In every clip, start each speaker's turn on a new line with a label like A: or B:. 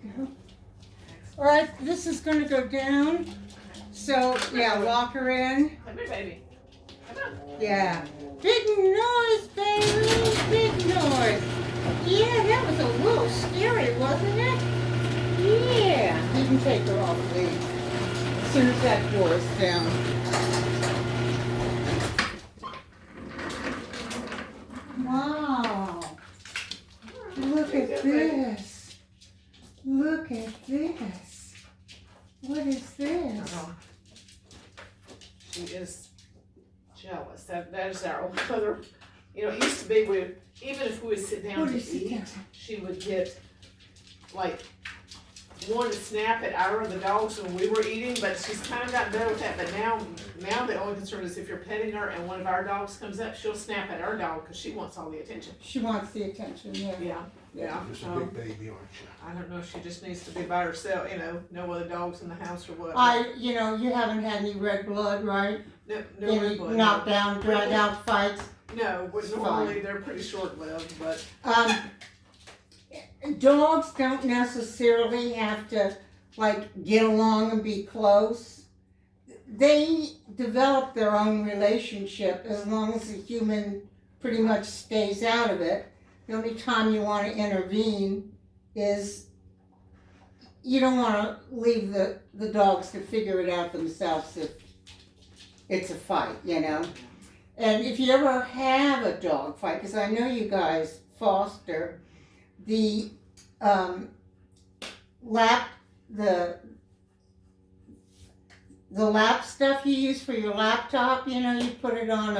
A: go. All right, this is going to go down. So, yeah, lock her in.
B: Come here, baby. Come on.
A: Yeah. Big noise, baby. Big noise. Yeah, that was a little scary, wasn't it? Yeah. You can take her off, please. As soon as that door is down. Wow. Look at this. Look at this. What is this?
B: She is jealous. That is our old mother. You know, it used to be even if we would sit down to eat, she would get like want to snap at our other dogs when we were eating, but she's kind of gotten better with that. But now the only concern is if you're petting her and one of our dogs comes up, she'll snap at our dog because she wants all the attention.
A: She wants the attention, yeah.
B: Yeah.
C: You're just a big baby, aren't you?
B: I don't know if she just needs to be by herself, you know, no other dogs in the house or what.
A: You haven't had any red blood, right?
B: No
A: Any
B: red blood.
A: knockdown, drag out fights?
B: No, but
A: It's
B: normally
A: fine.
B: they're pretty short-lived, but.
A: Dogs don't necessarily have to, like, get along and be close. They develop their own relationship as long as the human pretty much stays out of it. The only time you want to intervene is you don't want to leave the dogs to figure it out themselves if it's a fight, you know. And if you ever have a dog fight, because I know you guys foster, the lap stuff you use for your laptop, you know, you put it on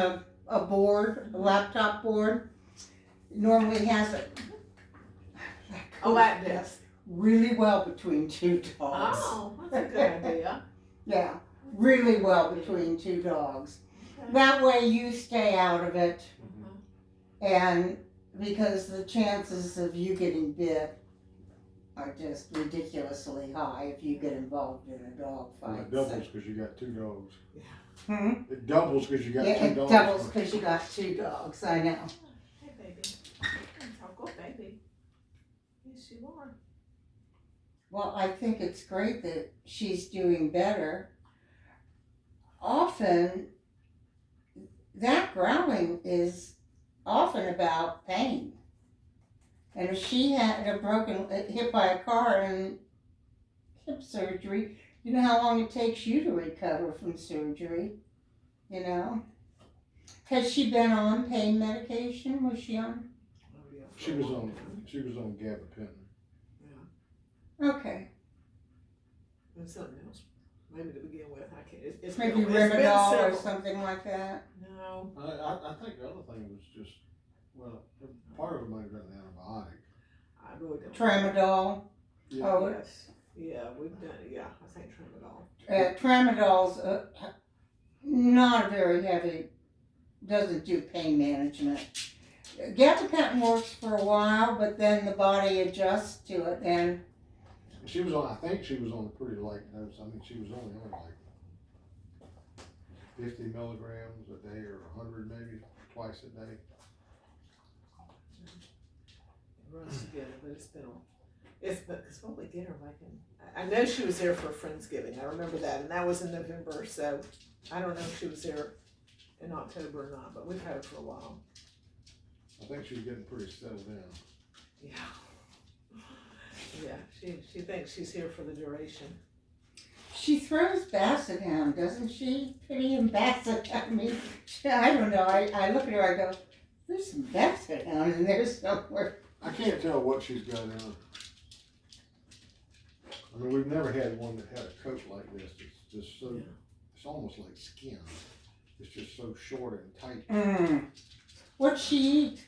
A: a board, a laptop board, normally has a
B: lap disc.
A: really well between two dogs.
B: Oh, that's a good idea.
A: Yeah, really well between two dogs.
B: Okay.
A: That way you stay out of it,
C: Mm-hmm.
A: and because the chances of you getting bit are just ridiculously high if you get involved in a dog
C: Well,
A: fight.
C: it doubles because you got two dogs.
A: Hmm?
C: It doubles because you got
A: Yeah,
C: two
A: it
C: dogs.
A: doubles because you got two dogs, I know.
B: Hey, baby. I'll go, baby. Yes, you are.
A: Well, I think it's great that she's doing better. Often, that growling is often about pain. And if she had hit by a car and hip surgery, you know how long it takes you to recover from surgery, you know? Has she been on pain medication? Was she on?
B: Oh, yeah,
C: She was on gabapentin.
A: Okay.
B: And something else. Maybe to begin with. I can't. It's
A: Maybe
B: been, it's been
A: Rimadol or
B: several.
A: something like that.
B: No.
C: I think the other thing was just, well, part of it might have been an antibiotic.
B: I really don't.
A: Tramadol.
C: Yeah.
A: Oh,
B: Yes. Yeah, we've done it. Yeah, I think tramadol.
A: Tramadol's not very heavy, doesn't do pain management. Gabapentin works for a while, but then the body adjusts to it, and
C: She was on, I think she was on a pretty light dose. I mean, she was only on like 50 milligrams a day or 100 maybe twice a day.
B: It runs together, but it's what we did her like I know she was there for a Friendsgiving. I remember that, and that was in November. So I don't know if she was there in October or not, but we've had her for a while.
C: I think she was getting pretty settled in.
B: Yeah. Yeah, she thinks she's here for the duration.
A: she throws basset hound, doesn't she? Pretty in basset. I mean, I don't know. I look at her, I go, there's some basset hound in there somewhere.
C: I can't tell what she's got in her. I mean, we've never had one that had a coat like this. It's just so, it's almost like skin. It's just so short and tight.
A: What'd she eat?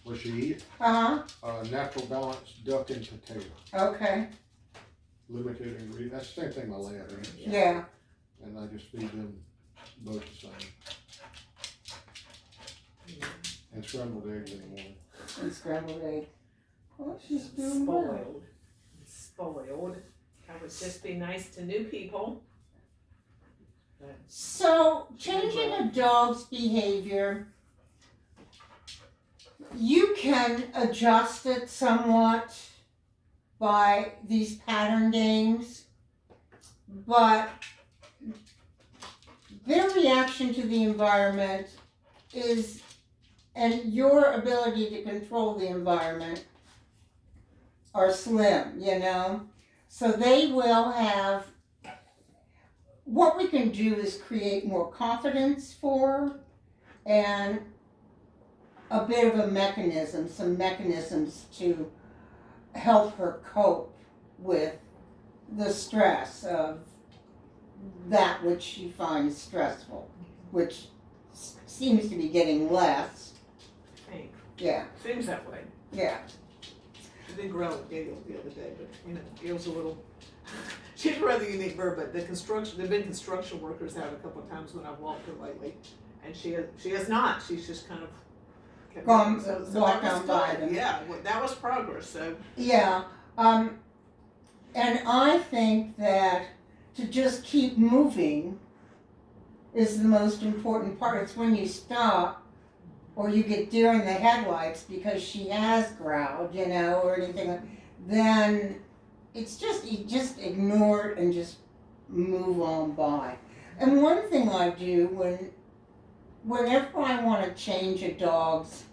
C: What she eat? Natural balance duck and potato.
A: Okay.
C: Limited ingredient. That's the same thing my lab eats.
A: Yeah.
C: And I just feed them both the same. And scrambled eggs in the morning.
A: And scrambled egg. Oh, she's doing well.
B: Spoiled. I would just be nice to new people.
A: So, changing a dog's behavior, you can adjust it somewhat by these pattern games, but their reaction to the environment is, and your ability to control the environment are slim, you know? So they will have, what we can do is create more confidence for, and a bit of a mechanism, some mechanisms to help her cope with the stress of that which she finds stressful, which seems to be getting less.
B: I think.
A: Yeah,
B: Seems that way.
A: yeah.
D: I did growl at Gail the other day, but Gail's a little, she's a rather unique bird, but there've been construction workers out a couple of times when I've walked her lately, and she has not, she's just kind of kept
A: Gone,
D: going. So
A: walked
D: that was
A: on by
D: good.
A: them.
D: Yeah, well, that was progress, so.
A: Yeah, and I think that to just keep moving is the most important part. It's when you stop or you get deer in the headlights because she has growled, you know, or anything, then it's just, you just ignore it and just move on by. And one thing I do whenever I want to change a dog's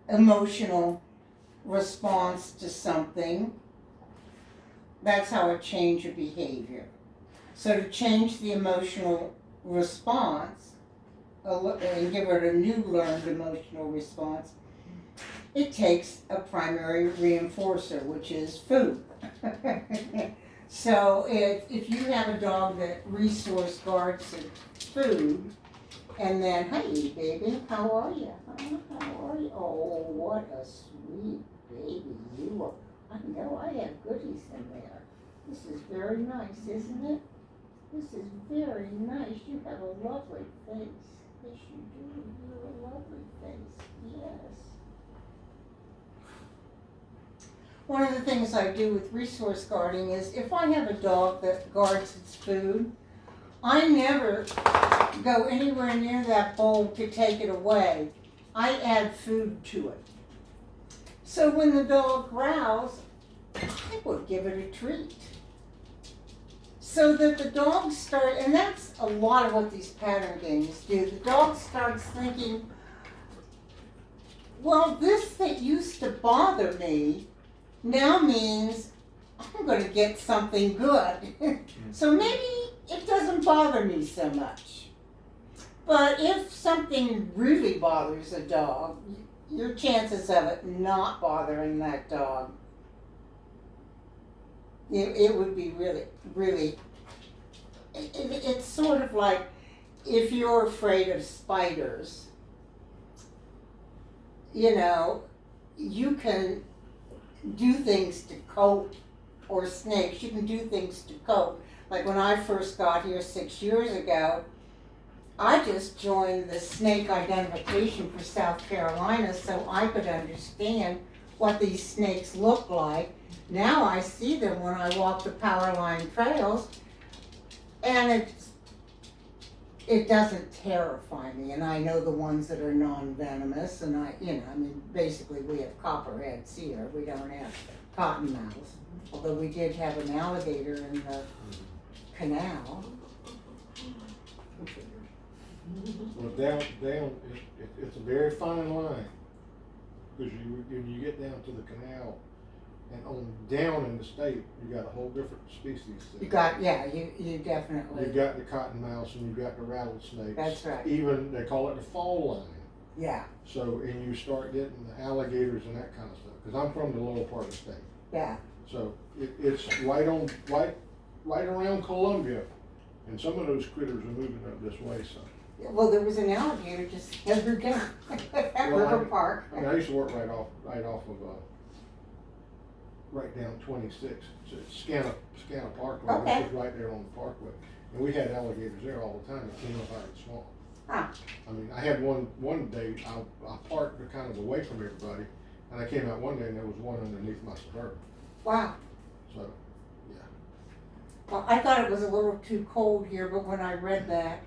A: emotional response to something, that's how I change a behavior. So to change the emotional response and give it a new learned emotional response, it takes a primary reinforcer, which is food. So if you have a dog that resource guards its food, and then, hey baby, how are you? How are you? Oh, what a sweet baby you are. I know I have goodies in there. This is very nice, isn't it? This is very nice. You have a lovely face. Yes, you do. You have a lovely face. Yes. One of the things I do with resource guarding is if I have a dog that guards its food, I never go anywhere near that bowl to take it away. I add food to it. So when the dog growls, I would give it a treat. So that the dog and that's a lot of what these pattern games do. The dog starts thinking, well, this that used to bother me now means I'm going to get something good. So maybe it doesn't bother me so much. But if something really bothers a dog, your chances of it not bothering that dog, it would be really, really, it's sort of like if you're afraid of spiders, you know, you can do things to cope, or snakes, you can do things to cope. Like when I first got here 6 years ago, I just joined the snake identification for South Carolina so I could understand what these snakes look like. Now I see them when I walk the power line trails, and it doesn't terrify me, and I know the ones that are non-venomous, and basically we have copperheads here, we don't have cottonmouths, although we did have an alligator in the canal.
C: Well, down, it's a very fine line, because when you get down to the canal, and on down in the state, you got a whole different species there.
A: You definitely.
C: You've got the cottonmouths and you've got the rattlesnakes.
A: That's right.
C: Even, they call it the fall line.
A: Yeah,
C: So, and you start getting the alligators and that kind of stuff, because I'm from the lower part of the state.
A: yeah.
C: So, it's right around Columbia, and some of those critters are moving up this way, so.
A: Well, there was an alligator just the other day at
C: Well,
A: River Park.
C: I mean, I used to work right off of, right down 26, so it's Scana Parkway,
A: Okay.
C: which is right there on the parkway. And we had alligators there all the time that came up out of the swamp.
A: Huh.
C: I mean, I had one day, I parked kind of away from everybody, and I came out one day and there was one underneath my Suburban,
A: Wow.
C: so, yeah.
A: Well, I thought it was a little too cold here, but when I read that,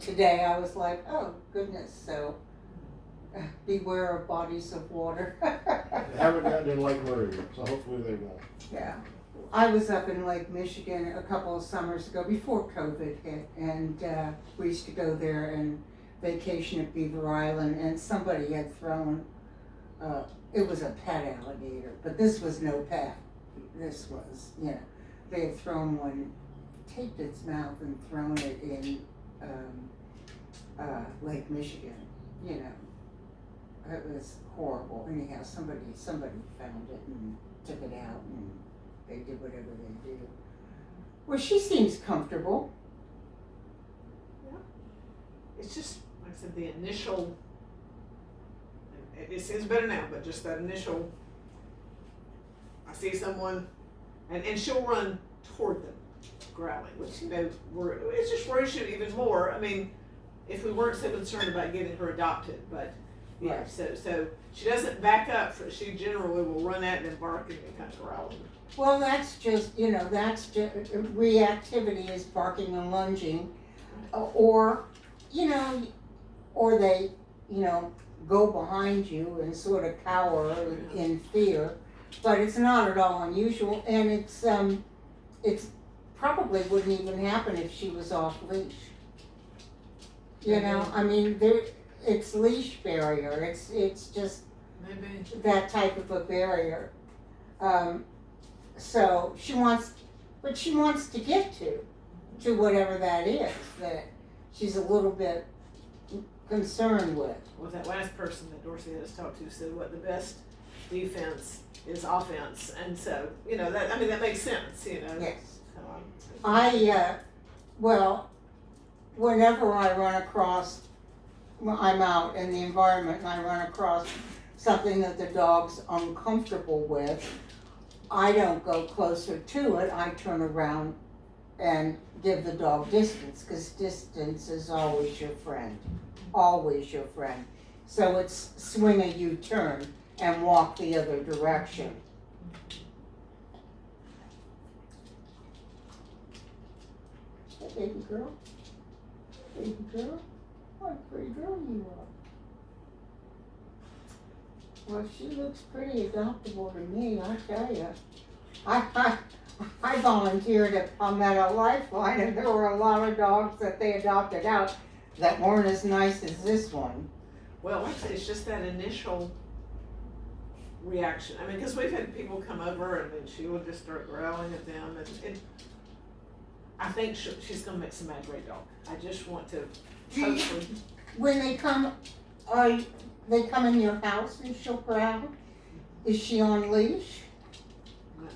A: today, I was like, oh, goodness, so, beware of bodies of water.
C: They haven't gotten in Lake Murray yet, so hopefully they won't.
A: Yeah. I was up in Lake Michigan a couple of summers ago before COVID hit, and we used to go there and vacation at Beaver Island, and somebody had thrown, it was a pet alligator, but this was no pet. This was, they had thrown one, taped its mouth and thrown it in Lake Michigan, It was horrible. Anyhow, somebody found it and took it out, and they did whatever they do. Well, she seems comfortable.
D: It's just, like I said, the initial, it seems better now, but just that initial, I see someone, and she'll run toward them, growling, which, it just worries you even more. I mean, if we weren't so concerned about getting her adopted, but, yeah,
A: Right.
D: so she doesn't back up, she generally will run at and bark and kind of growl.
A: Well, that's just reactivity is barking and lunging, or they, go behind you and sort of cower in fear, but it's not at all unusual, and it's probably wouldn't even happen if she was off leash. I mean, it's leash barrier, it's just
D: Maybe.
A: that type of a barrier. So she wants to get to whatever that is that she's a little bit concerned with.
D: Well, that last person that Dorsey has talked to said what the best defense is offense, and so, that makes sense,
A: Yes.
D: So,
A: Whenever I run across, I'm out in the environment and I run across something that the dog's uncomfortable with, I don't go closer to it, I turn around and give the dog distance, because distance is always your friend. Always your friend. So it's swing a U-turn and walk the other direction. Hey, baby girl. Baby girl. What a pretty girl you are. Well, she looks pretty adoptable to me, I tell you. I volunteered at Palmetto Lifeline, and there were a lot of dogs that they adopted out that weren't as nice as this one.
D: well, like I said, it's just that initial reaction. I mean, because we've had people come over and then she will just start growling at them, and I think she's gonna make some great dog. I just want to hopefully.
A: When they come in your house and she'll growl? Is she on leash?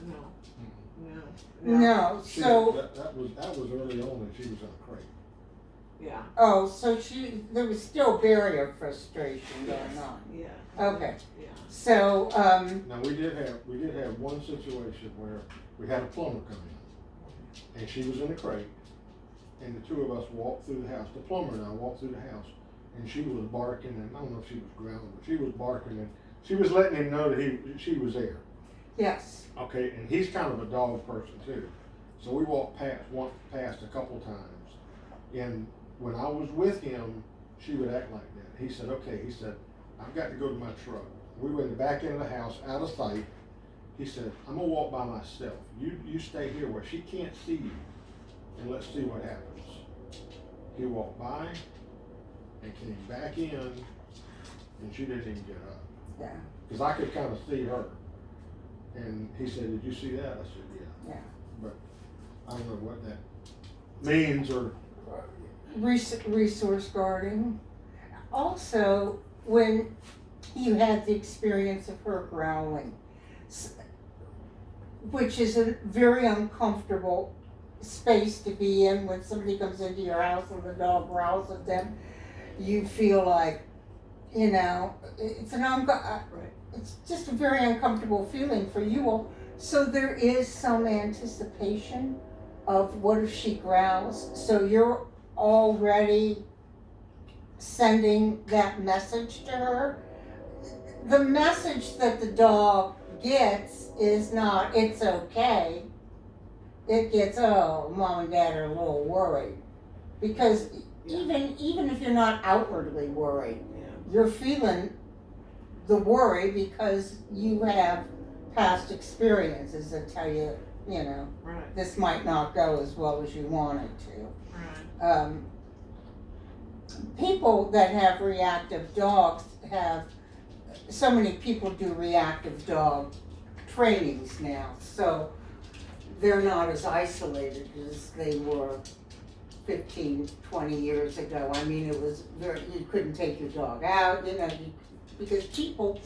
D: No.
A: No, so,
C: That was early on and she was in a crate.
D: Yeah.
A: oh, so there was still barrier frustration going on.
D: Yeah.
A: Okay,
D: Yeah.
A: so,
C: Now, we did have one situation where we had a plumber come in, and she was in a crate, and the two of us walked through the house, the plumber and I walked through the house, and she was barking, and I don't know if she was growling, but she was barking, and she was letting him know that she was there.
A: yes,
C: Okay, and he's kind of a dog person too. So we walked past a couple times, and when I was with him, she would act like that. He said, okay, I've got to go to my truck. We went back into the house, out of sight. He said, I'm gonna walk by myself. You stay here where she can't see you, and let's see what happens. He walked by and came back in, and she didn't even get up.
A: yeah,
C: Because I could kind of see her. And he said, did you see that? I said, yeah.
A: yeah.
C: But I don't know what that means or.
A: Resource guarding. Also, when you had the experience of her growling, which is a very uncomfortable space to be in when somebody comes into your house and the dog growls at them, you feel like, it's it's just a very uncomfortable feeling for you all. So there is some anticipation of what if she growls. So you're already sending that message to her. The message that the dog gets is not, it's okay. It gets, oh, mom and dad are a little worried. Because even if you're not outwardly worried, you're feeling the worry because you have past experiences that tell you, you know,
D: Right,
A: this might not go as well as you want it to.
D: right.
A: People that have reactive dogs have, so many people do reactive dog trainings now, so they're not as isolated as they were 15, 20 years ago. I mean, it was very, you couldn't take your dog out, you know, because people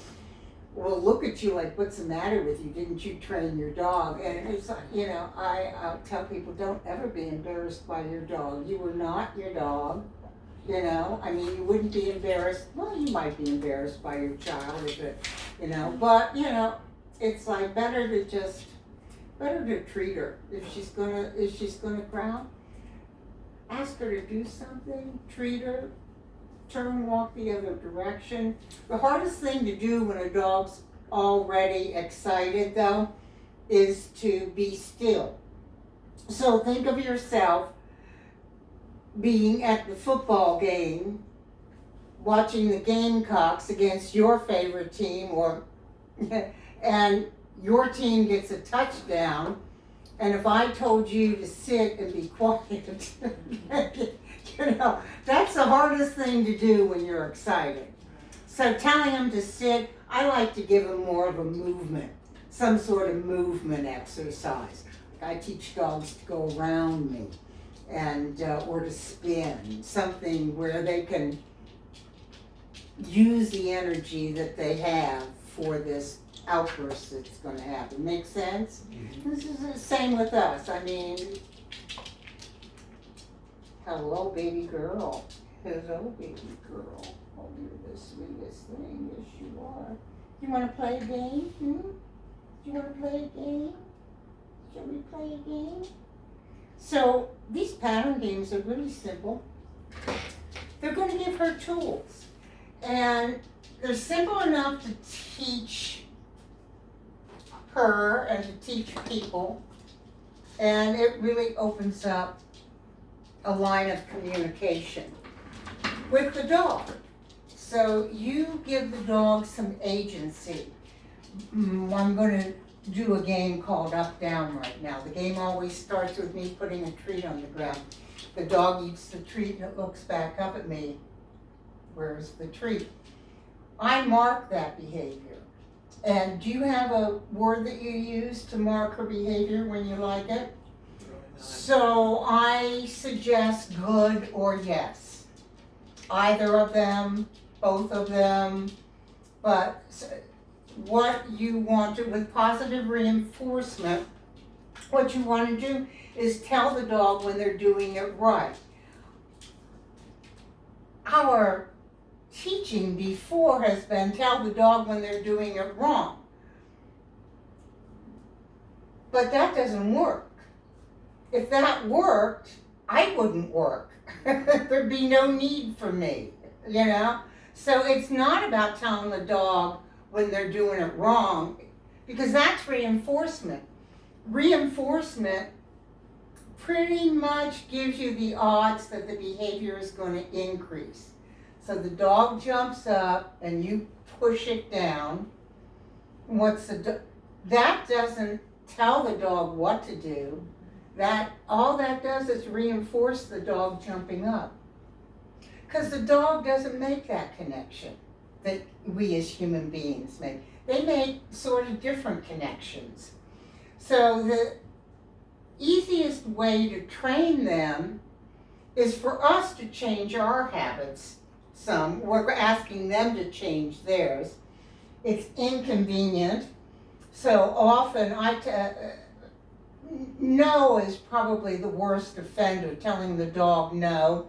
A: will look at you like, what's the matter with you? Didn't you train your dog? And it's like, you know, I tell people, don't ever be embarrassed by your dog. You were not your dog, you know? I mean, you wouldn't be embarrassed. Well, you might be embarrassed by your child, if it, you know, but, you know, it's like better to treat her. If she's gonna growl, ask her to do something, treat her, turn, walk the other direction. The hardest thing to do when a dog's already excited, though, is to be still. So think of yourself being at the football game, watching the Gamecocks against your favorite team, or and your team gets a touchdown, and if I told you to sit and be quiet, you know, that's the hardest thing to do when you're excited. So telling them to sit, I like to give them more of a movement, some sort of movement exercise. Like I teach dogs to go around me, and or to spin, something where they can use the energy that they have for this outburst that's going to happen. Make sense? Mm-hmm. This is the same with us. I mean, hello, baby girl. Hello, baby girl. Oh, you're the sweetest thing. Yes, you are. You want to play a game? Hmm? You want to play a game? Shall we play a game? So these pattern games are really simple. They're going to give her tools. And they're simple enough to teach her and to teach people. And it really opens up a line of communication with the dog. So you give the dog some agency. I'm going to do a game called Up Down right now. The game always starts with me putting a treat on the ground. The dog eats the treat and it looks back up at me. Where's the treat? I mark that behavior. And do you have a word that you use to mark her behavior when you like it? So I suggest good or yes. Either of them, both of them, but what you want to, with positive reinforcement, what you want to do is tell the dog when they're doing it right. Our teaching before has been tell the dog when they're doing it wrong. But that doesn't work. If that worked, I wouldn't work. There'd be no need for me, you know? So it's not about telling the dog when they're doing it wrong, because that's reinforcement. Reinforcement pretty much gives you the odds that the behavior is going to increase. So the dog jumps up and you push it down. That doesn't tell the dog what to do. All that does is reinforce the dog jumping up. Because the dog doesn't make that connection that we as human beings make. They make sort of different connections. So the easiest way to train them is for us to change our habits some. We're asking them to change theirs. It's inconvenient. So often no is probably the worst offender, telling the dog no.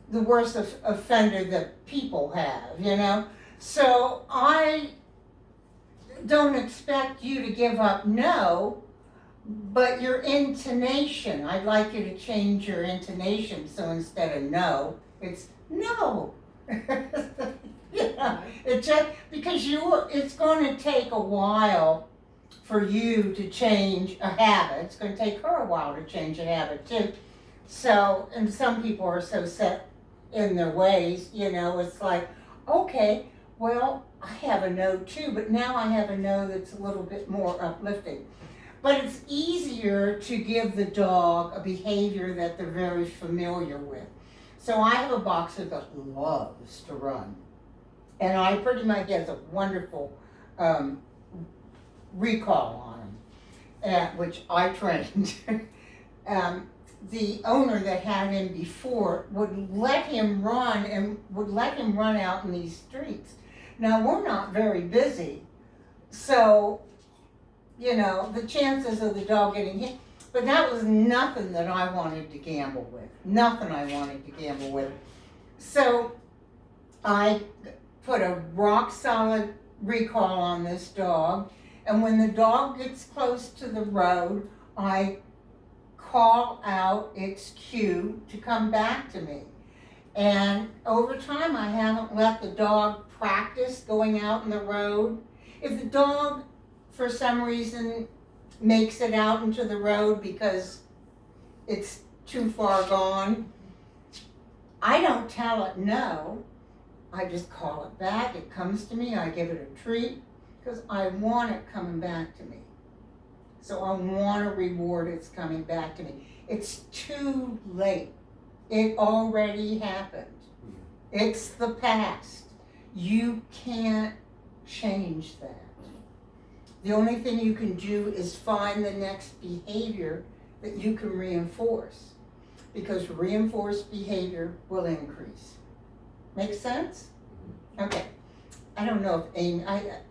A: The worst offender that people have, you know? So I don't expect you to give up no, but your intonation, I'd like you to change your intonation, so instead of no, it's no. You know, because it's going to take a while for you to change a habit. It's going to take her a while to change a habit too. So, and some people are so set in their ways, it's like, okay, well, I have a no too, but now I have a no that's a little bit more uplifting. But it's easier to give the dog a behavior that they're very familiar with. So I have a boxer that loves to run. And I pretty much has a wonderful recall on him, which I trained. The owner that had him before would let him run and would let him run out in these streets. Now, we're not very busy, so, the chances of the dog getting hit, but that was nothing that I wanted to gamble with. Nothing I wanted to gamble with. So, I put a rock solid recall on this dog, and when the dog gets close to the road, I call out its cue to come back to me. And over time, I haven't let the dog practice going out in the road. If the dog, for some reason, makes it out into the road because it's too far gone, I don't tell it no. I just call it back. It comes to me. I give it a treat because I want it coming back to me. So I want to reward its coming back to me. It's too late. It already happened. It's the past. You can't change that. The only thing you can do is find the next behavior that you can reinforce, because reinforced behavior will increase. Make sense? Okay. I don't know if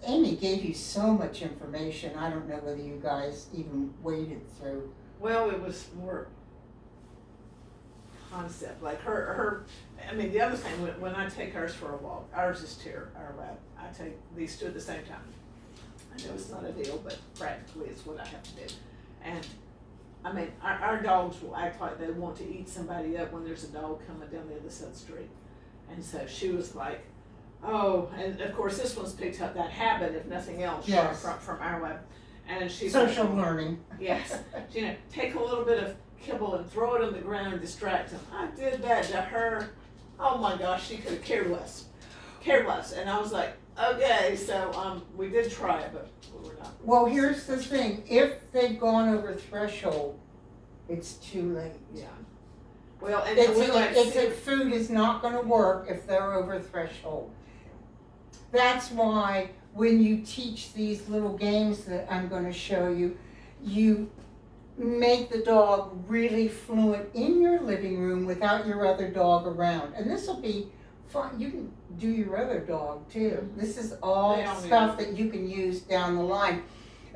A: Amy gave you so much information. I don't know whether you guys even waded through.
B: Well, it was more concept, like the other thing, when I take ours for a walk, ours is our lab, I take these two at the same time. I know it's not a deal, but practically it's what I have to do. And our dogs will act like they want to eat somebody up when there's a dog coming down the other side of the street. And so she was like, oh, and of course this one's picked up that habit, if nothing else,
A: yes,
B: from our lab. And she's
A: social
B: like,
A: learning.
B: Yes, take a little bit of kibble and throw it on the ground and distract them. I did that to her. Oh my gosh, she could have cared less. And I was like, okay, so we did try it, but we were not.
A: Well, here's the thing. If they've gone over threshold, it's too late.
B: Yeah. Well, and
A: food is not going to work if they're over threshold. That's why when you teach these little games that I'm going to show you, you make the dog really fluent in your living room without your other dog around. And this will be fun. You can do your other dog too. This is all stuff that you can use down the line,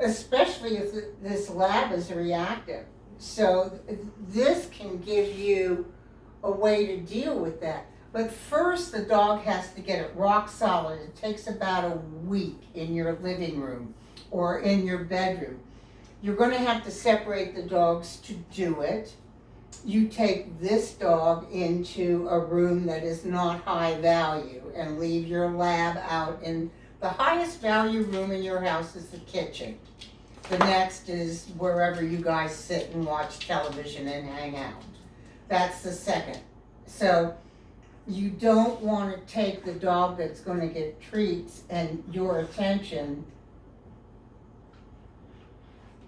A: especially if this lab is reactive. So this can give you a way to deal with that. But first, the dog has to get it rock solid. It takes about a week in your living room or in your bedroom. You're going to have to separate the dogs to do it. You take this dog into a room that is not high value and leave your lab out in the highest value room in your house is the kitchen. The next is wherever you guys sit and watch television and hang out. That's the second. So you don't want to take the dog that's going to get treats and your attention.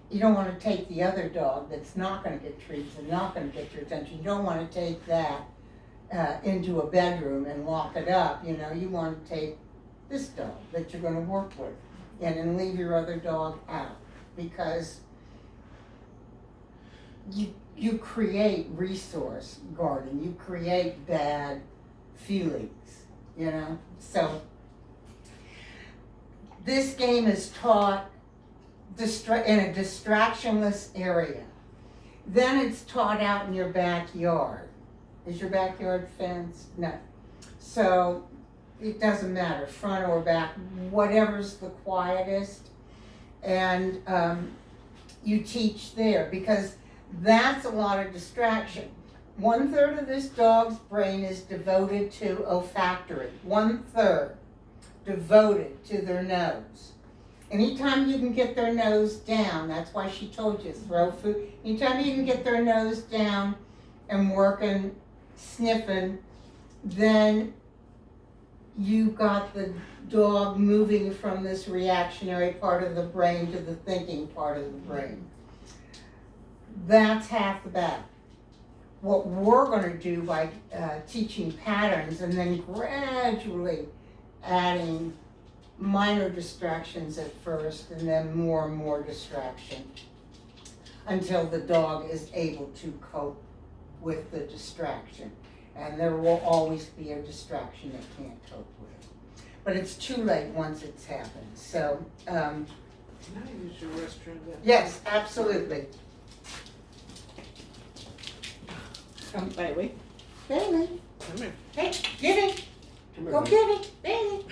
A: You don't want to take the other dog that's not going to get treats and not going to get your attention. You don't want to take that into a bedroom and lock it up. You want to take this dog that you're going to work with and then leave your other dog out, because you create resource guarding. You create bad feelings, So this game is taught in a distractionless area. Then it's taught out in your backyard. Is your backyard fenced? No. So it doesn't matter, front or back, whatever's the quietest. And you teach there, because that's a lot of distraction. 1/3 of this dog's brain is devoted to olfactory. 1/3 devoted to their nose. Anytime you can get their nose down, that's why she told you throw food. Anytime you can get their nose down and working, sniffing, then you got the dog moving from this reactionary part of the brain to the thinking part of the brain. That's half the battle. What we're going to do by teaching patterns and then gradually adding minor distractions at first and then more and more distraction until the dog is able to cope with the distraction. And there will always be a distraction it can't cope with. But it's too late once it's happened. So,
D: Can I use your restroom then?
A: yes, absolutely. Come,
D: Bailey,
A: Bailey.
D: come here.
A: Hey, get it.
C: Come here,
A: Go
C: man.
A: get it, Bailey.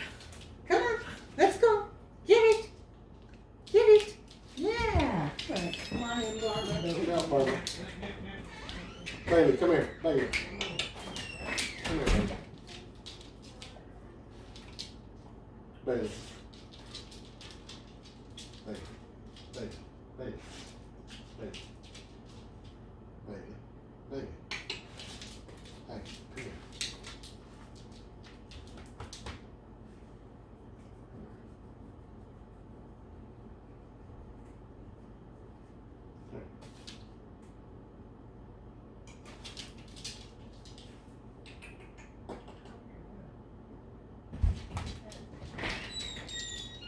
A: Come on, let's go. Get it. Get it. Yeah. Good. Come on in, Barbara.
C: Get out, Barbara. Bailey, come here, Bailey. Come here, Bailey. Bailey. Bailey. Bailey. Bailey. Bailey. Bailey. Bailey. Hey, come here.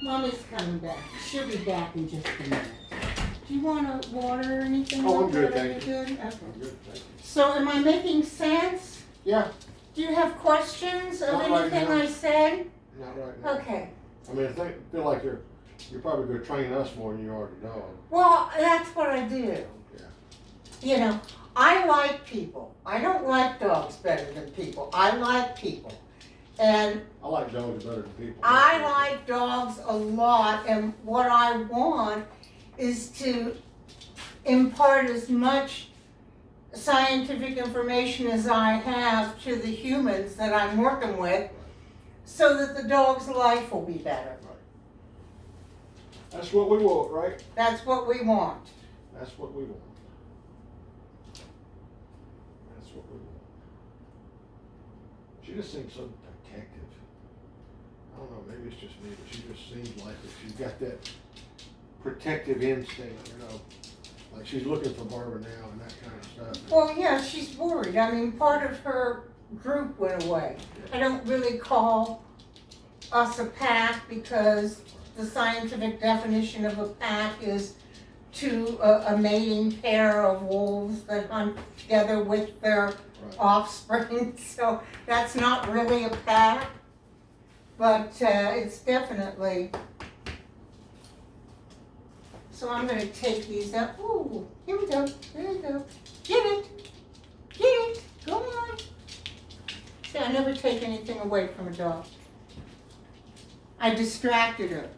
A: Mommy's coming back. She'll be back in just a minute. Do you want a water or anything?
C: Oh, I'm
A: like
C: good,
A: that? Are
C: thank
A: you
C: you.
A: good? Okay.
C: I'm good, thank you.
A: So am I making sense?
C: Yeah,
A: Do you have questions of
C: Not right
A: anything
C: now.
A: I said?
C: not right now.
A: Okay.
C: I mean, feel like you're probably gonna train us more than you are the dog.
A: Well, that's what I do.
C: Yeah.
A: You know, I like people. I don't like dogs better than people. I like people. And
C: I like dogs better than people.
A: I like dogs a lot, and what I want is to impart as much scientific information as I have to the humans that I'm working with so that the dog's life will be better.
C: That's what we want, right?
A: That's what we want.
C: That's what we want. That's what we want. She just seems so protective. I don't know, maybe it's just me, but she just seems like that she's got that protective instinct, you know. Like she's looking for Barbara now and that kind of stuff.
A: Well, yeah, she's worried. I mean, part of her group went away. I don't really call us a pack because the scientific definition of a pack is a mating pair of wolves that hunt together with their offspring. So that's not really a pack, but it's definitely. So I'm going to take these out. Ooh, here we go. There you go. Get it. Get it. Go on. See, I never take anything away from a dog. I distracted her.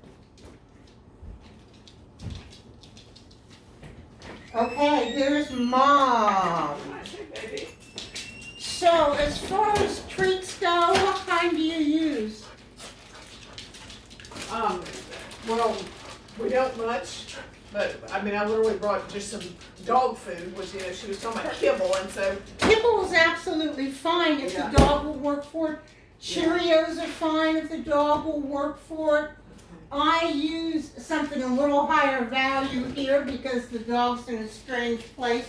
A: Okay, here's Mom. So, as far as treats go, what kind do you use?
B: Well, we don't much, but I mean, I literally brought just some dog food, which, you know, she was talking about kibble, and so.
A: Kibble is absolutely fine if
B: Yeah.
A: the dog will work for it. Cheerios are fine if the dog will work for it. I use something a little higher value here because the dog's in a strange place.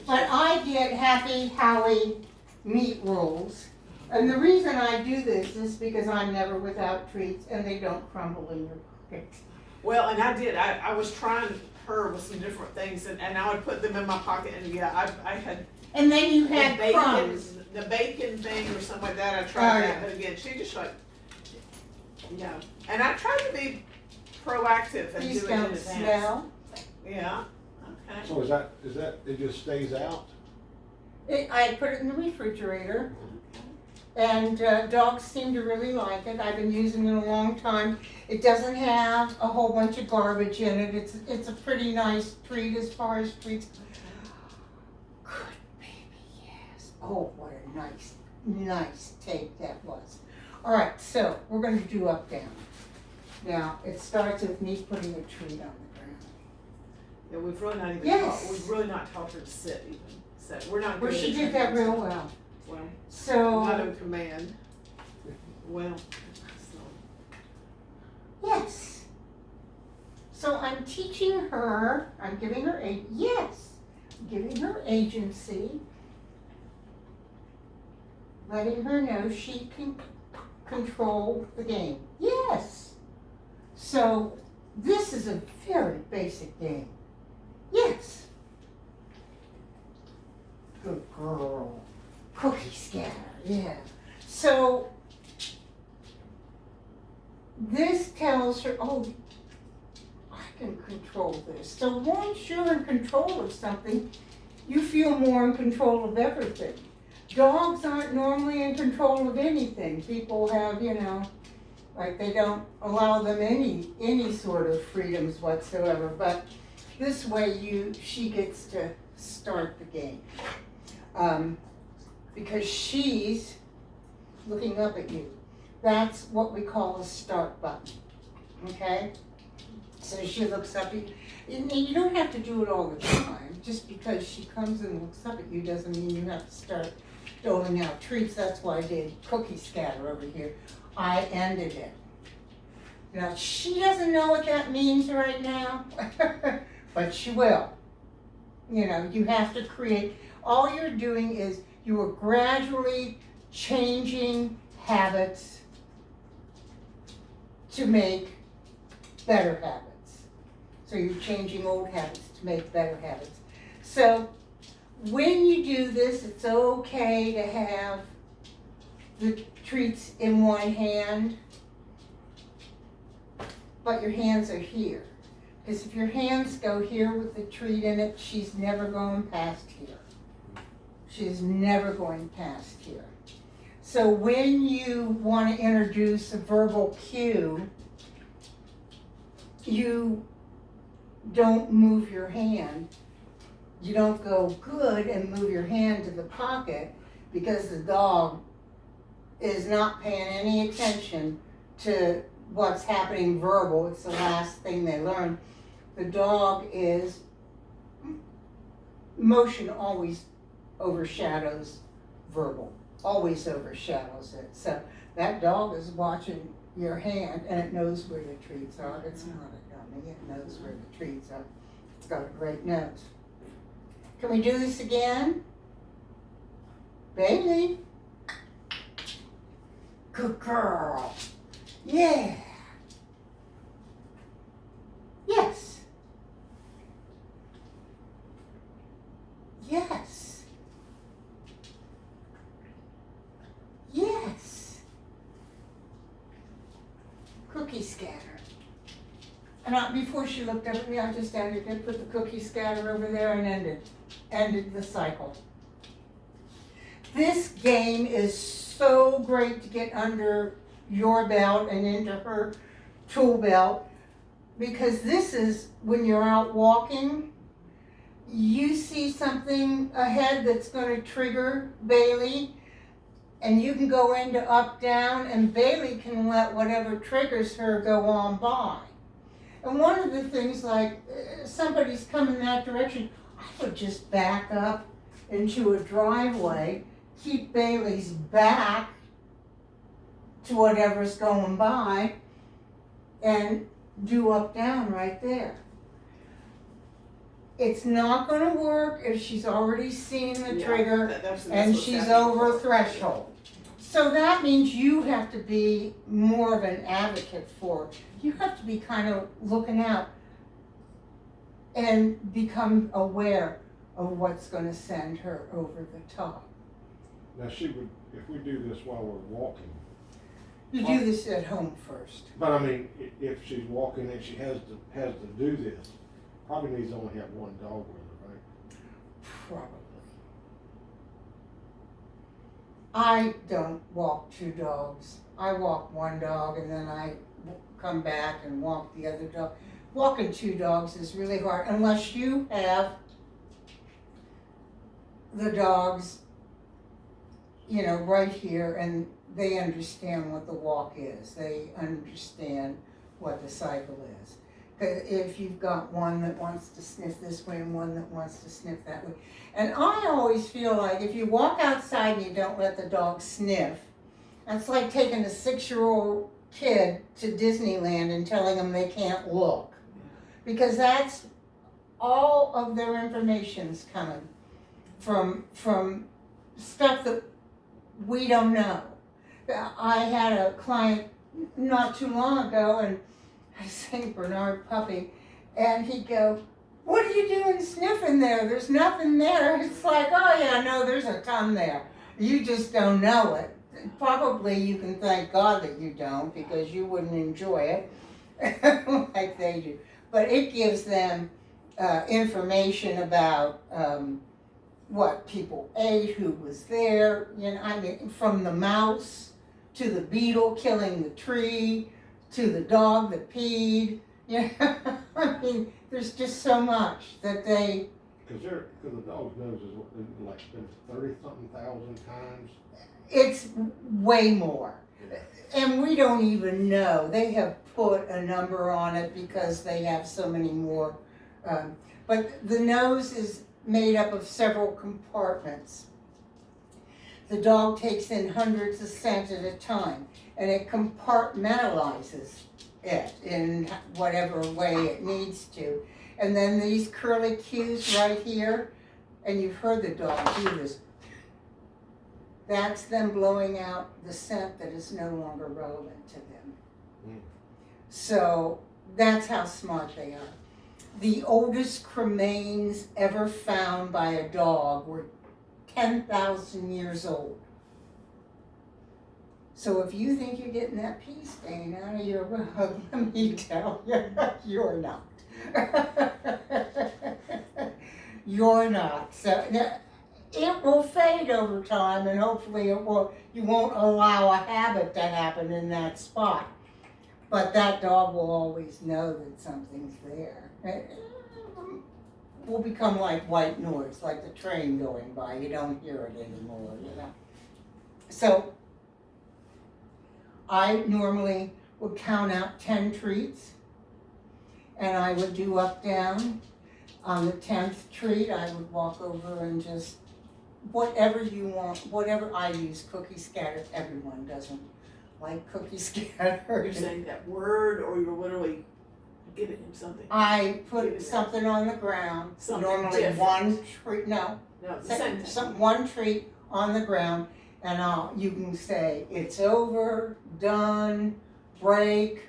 A: But I get Happy Howie meat rolls. And the reason I do this is because I'm never without treats and they don't crumble in your pocket.
B: Well, and I did, I was trying her with some different things, and I would put them in my pocket, and yeah, I had.
A: And then you had
B: the bacon,
A: crumbs.
B: the bacon thing or something like that, I tried
A: Oh,
B: that,
A: yeah.
B: but again, she just like, yeah. And I tried to be proactive and
A: These
B: do it in
A: don't
B: advance.
A: smell.
B: Yeah, okay.
C: So is that, it just stays out?
A: I put it in the refrigerator. And dogs seem to really like it. I've been using it a long time. It doesn't have a whole bunch of garbage in it. It's a pretty nice treat as far as treats. Good baby, yes. Oh, what a nice take that was. All right, so we're going to do up down. Now it starts with me putting a treat on the ground.
B: Yeah, we've really not even
A: Yes.
B: taught, we've really not taught her to sit even, so we're not
A: Well,
B: good
A: she
B: at
A: did that
B: training.
A: real well.
D: Well,
A: So,
D: not in command. Well, so.
A: yes. So I'm teaching her, I'm giving her giving her agency, letting her know she can control the game. Yes. So this is a very basic game. Yes. Good girl. Cookie scatter, yeah. So this tells her, oh, I can control this. So once you're in control of something, you feel more in control of everything. Dogs aren't normally in control of anything. People have, like they don't allow them any sort of freedoms whatsoever. But this way she gets to start the game. Because she's looking up at you. That's what we call a start button, okay? So she looks up at you. And you don't have to do it all the time. Just because she comes and looks up at you doesn't mean you have to start doling out treats. That's why I did cookie scatter over here. I ended it. Now, she doesn't know what that means right now, but she will. You have to create, all you're doing is you are gradually changing habits to make better habits. So you're changing old habits to make better habits. So when you do this, it's okay to have the treats in one hand, but your hands are here. Because if your hands go here with the treat in it, she's never going past here. She's never going past here. So when you want to introduce a verbal cue, you don't move your hand. You don't go good and move your hand to the pocket because the dog is not paying any attention to what's happening verbal. It's the last thing they learn. The dog is, motion always overshadows verbal, always overshadows it. So that dog is watching your hand and it knows where the treats are. It's not a dummy, it knows where the treats are. It's got a great nose. Can we do this again? Bailey. Good girl. Yeah. Yes. Yes. Yes. Cookie scatter. And before she looked up at me, I just ended it, put the cookie scatter over there and ended the cycle. This game is so great to get under your belt and into her tool belt, because this is when you're out walking, you see something ahead that's going to trigger Bailey, and you can go into up, down, and Bailey can let whatever triggers her go on by. And one of the things, like somebody's coming that direction, I would just back up into a driveway, keep Bailey's back to whatever's going by, and do up, down right there. It's not going to work if she's already seen the trigger and she's over a threshold. So that means you have to be more of an advocate for it. You have to be kind of looking out and become aware of what's going to send her over the top.
C: Now she would, if we do this while we're walking.
A: You do this at home first.
C: But I mean, if she's walking and she has to do this, probably needs to only have one dog with her, right?
A: Probably. I don't walk two dogs. I walk one dog and then I come back and walk the other dog. Walking two dogs is really hard unless you have the dogs, right here, and they understand what the walk is. They understand what the cycle is. if you've got one that wants to sniff this way and one that wants to sniff that way. And I always feel like if you walk outside and you don't let the dog sniff, that's like taking a 6-year-old kid to Disneyland and telling them they can't look. Because that's all of their information's coming from stuff that we don't know. I had a client not too long ago, and I St. Bernard puppy, and he'd go, "What are you doing sniffing there? There's nothing there." It's like, oh yeah, no, there's a ton there. You just don't know it. Probably you can thank God that you don't, because you wouldn't enjoy it like they do. But it gives them information about what people ate, who was there, you know, I mean, from the mouse to the beetle killing the tree, to the dog that peed, you know, I mean, there's just so much that they...
C: Because the dog's nose is like been 30-something thousand times.
A: It's way more. And we don't even know. They have put a number on it because they have so many more. But the nose is made up of several compartments. The dog takes in hundreds of scents at a time, and it compartmentalizes it in whatever way it needs to. And then these curly cues right here, and you've heard the dog do this, that's them blowing out the scent that is no longer relevant to them. So that's how smart they are. The oldest cremains ever found by a dog were 10,000 years old. So if you think you're getting that pee stain out of your rug, let me tell you, you're not. You're not. So it will fade over time, and hopefully you won't allow a habit to happen in that spot. But that dog will always know that something's there. It will become like white noise, like the train going by. You don't hear it anymore, you know. So I normally would count out 10 treats, and I would do up, down. On the 10th treat, I would walk over and just, whatever you want, whatever I use, cookie scatter. Everyone doesn't like cookie scatter.
D: You're saying that word, or you're literally giving him something?
A: I put something on the ground,
D: Something
A: normally
D: different.
A: one treat,
D: No, the same thing.
A: one treat on the ground, and you can say, it's over, done, break,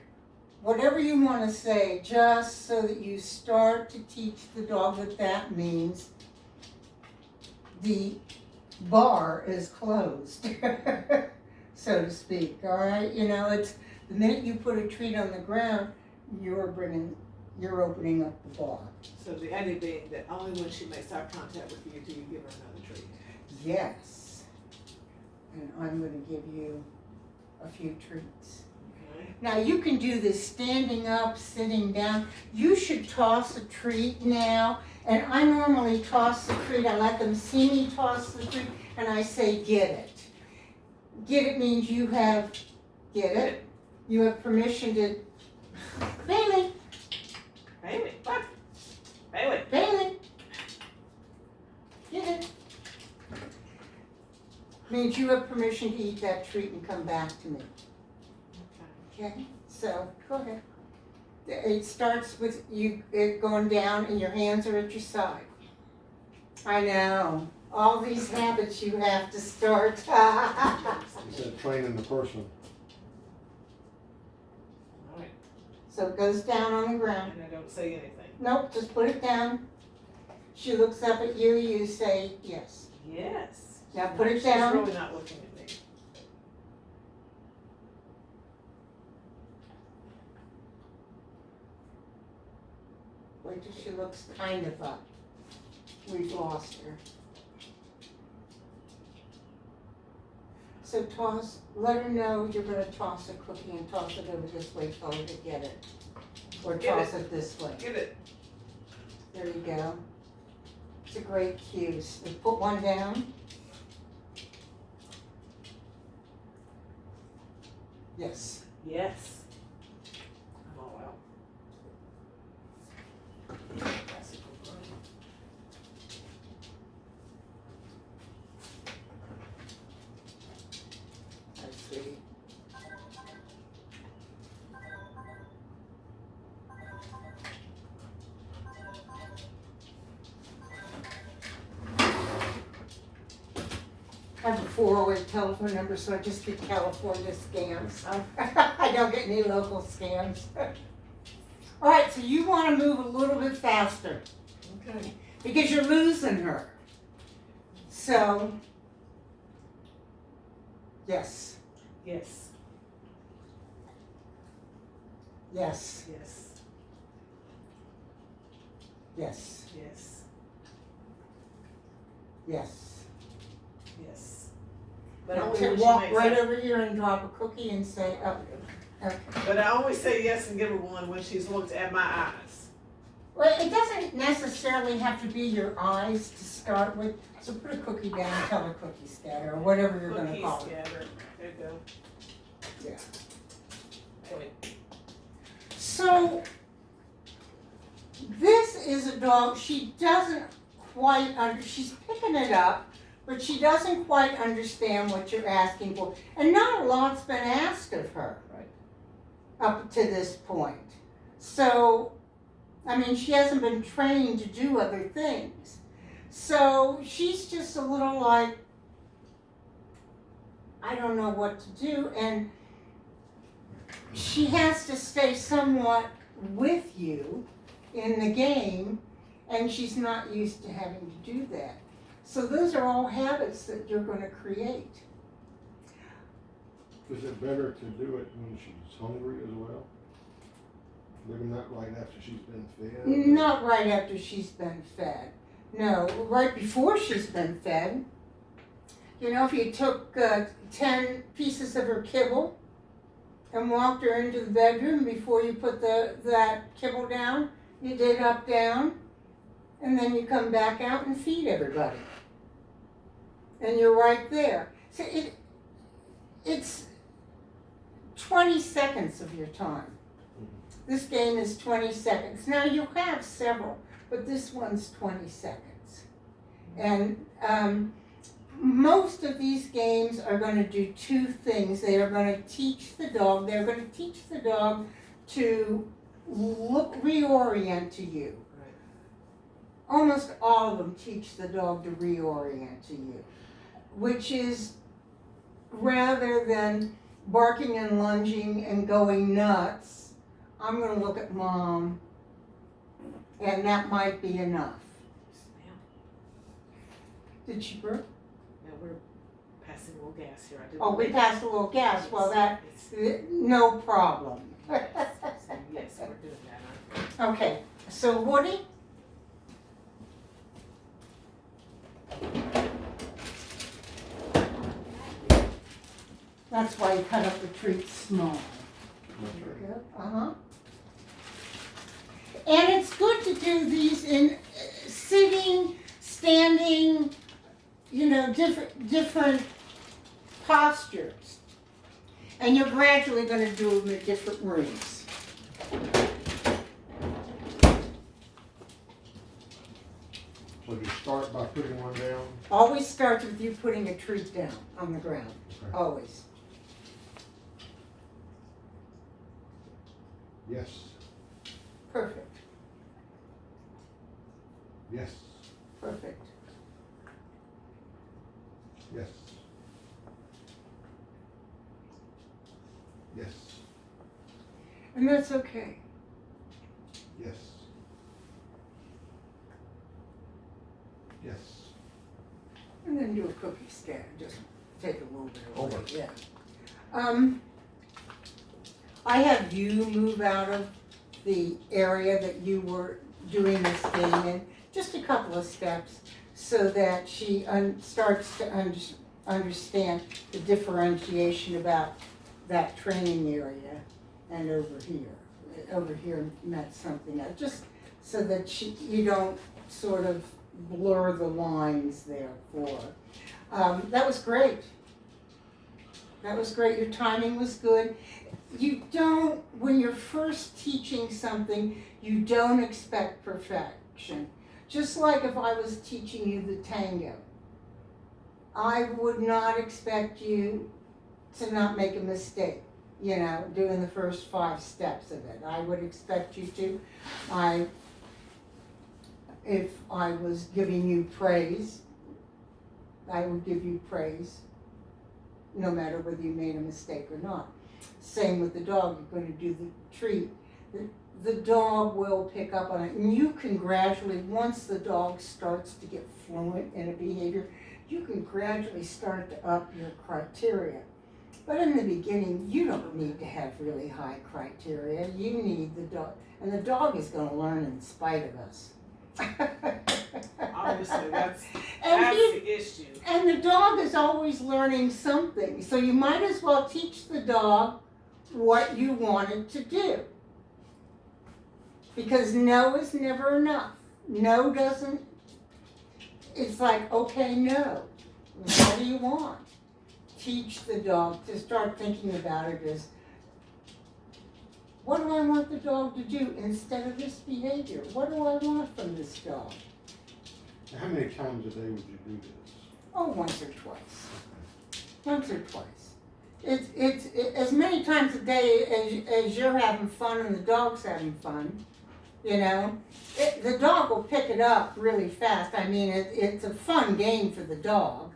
A: whatever you want to say, just so that you start to teach the dog that that means the bar is closed, so to speak, all right? You know, it's the minute you put a treat on the ground, you're opening up the bar.
D: So the idea being that only when she makes eye contact with you do you give her another treat.
A: Yes. And I'm going to give you a few treats.
D: Okay.
A: Now you can do this standing up, sitting down. You should toss a treat now. And I normally toss the treat. I let them see me toss the treat, and I say, get it. Get it means you have, get it? You have permission to, Bailey,
D: Bailey, what? Bailey.
A: Bailey, get it. Means you have permission to eat that treat and come back to me. Okay, so go ahead. It starts with it going down and your hands are at your side. I know. All these habits you have to start.
C: He said training the person.
D: All right.
A: So it goes down on the ground.
D: And I don't say anything.
A: Nope, just put it down. She looks up at you, you say yes.
D: Yes.
A: Now put it
D: She's
A: down.
D: really not looking at me.
A: Wait till she looks kind of up. We've lost her. So let her know you're gonna toss a cookie and toss it over this way, tell her to get it. Or
D: Get
A: toss it this way.
D: Get it.
A: There you go. It's a great cue. So put one down. Yes.
D: Yes. Oh, well.
A: Hi, sweetie. I have a 408 telephone number, so I just get California scams. I don't get any local scams. All right, so you want to move a little bit faster
D: Okay.
A: because you're losing her. So, yes,
D: Yes,
A: yes,
D: yes,
A: yes,
D: yes,
A: yes.
D: yes. But
A: Now,
D: only when she
A: walk
D: makes
A: right
D: it.
A: over here and drop a cookie and say, oh, okay.
D: But I always say yes and give her one when she's looked at my eyes.
A: Well, it doesn't necessarily have to be your eyes to start with. So put a cookie down and tell her cookie scatter or whatever you're going to
D: Cookie
A: call it.
D: scatter. There you go.
A: Yeah.
D: Wait.
A: So this is a dog. She doesn't quite she's picking it up, but she doesn't quite understand what you're asking for. And not a lot's been asked of her up to this point. So, I mean, she hasn't been trained to do other things. So she's just a little like, I don't know what to do. And she has to stay somewhat with you in the game, and she's not used to having to do that. So those are all habits that you're going to create.
C: Is it better to do it when she's hungry as well? Maybe not right after she's been fed?
A: Not right after she's been fed. No, right before she's been fed. You know, if you took 10 pieces of her kibble and walked her into the bedroom before you put that kibble down, you did up, down, and then you come back out and feed everybody. And you're right there. So it's 20 seconds of your time. This game is 20 seconds. Now you have several, but this one's 20 seconds. And most of these games are going to do two things. They are going to teach the dog, to reorient to you.
D: Right.
A: Almost all of them teach the dog to reorient to you, which is rather than barking and lunging and going nuts, I'm going to look at mom, and that might be enough.
D: Yes, ma'am.
A: Did she burp?
D: Now we're passing a little gas here. I did.
A: Oh, we passed a little gas. Well, that,
D: Yes.
A: no problem.
D: Yes, so yes, we're doing that.
A: Okay, so Woody? That's why you cut up the treats small.
C: That's right.
A: Uh-huh. And it's good to do these in sitting, standing, you know, different postures. And you're gradually going to do them in different rooms.
C: So you start by putting one down?
A: Always starts with you putting a treat down on the ground.
C: Okay.
A: Always.
C: Yes.
A: Perfect.
C: Yes.
A: Perfect.
C: Yes. Yes.
A: And that's okay.
C: Yes. Yes.
A: And then do a cookie scan. Just take a little bit away.
C: Over.
A: Yeah. I have you move out of the area that you were doing this game in, just a couple of steps, so that she starts to understand the differentiation about that training area and over here. Over here meant something else, just so that you don't sort of blur the lines there for her. That was great. That was great. Your timing was good. You don't, when you're first teaching something, you don't expect perfection. Just like if I was teaching you the tango, I would not expect you to not make a mistake, you know, doing the first 5 steps of it. I would expect you to. If I was giving you praise, I would give you praise, no matter whether you made a mistake or not. Same with the dog. You're going to do the treat. The dog will pick up on it, and you can gradually, once the dog starts to get fluent in a behavior, you can gradually start to up your criteria. But in the beginning, you don't need to have really high criteria. You need the dog, and the dog is going to learn in spite of us.
B: Obviously, that's
A: And
B: the issue.
A: And the dog is always learning something, so you might as well teach the dog what you want it to do. Because no is never enough. No doesn't, it's like, okay, no. What do you want? Teach the dog to start thinking about it as, what do I want the dog to do instead of this behavior? What do I want from this dog?
C: How many times a day would you do this?
A: Oh, once or twice. Once or twice. It's as many times a day as you're having fun and the dog's having fun, you know. The dog will pick it up really fast. I mean, it's a fun game for the dog.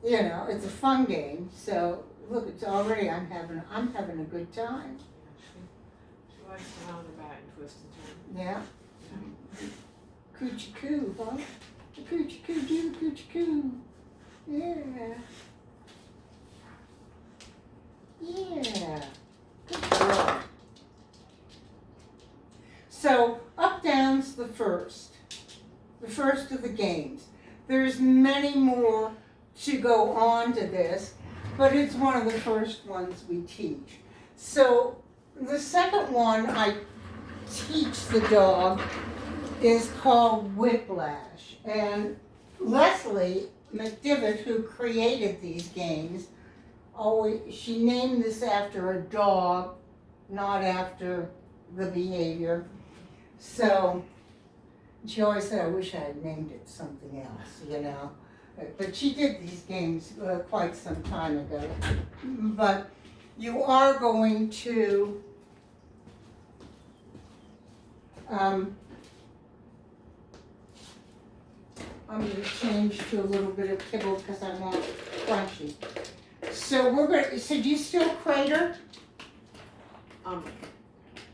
A: You know, it's a fun game. So look, it's already I'm having a good time.
B: She likes to lie on her back and twist and turn.
A: Yeah. Coochie coo, huh? The coochie coo, do the coochie coo. Yeah. Yeah. Good girl. So, up down's the first of the games. There's many more to go on to this, but it's one of the first ones we teach. So, the second one I teach the dog is called Whiplash. And Leslie McDivitt, who created these games, she named this after a dog, not after the behavior. So she always said, I wish I had named it something else, you know. But she did these games quite some time ago. But you are going to I'm going to change to a little bit of kibble because I want crunchy. So do you still crate her?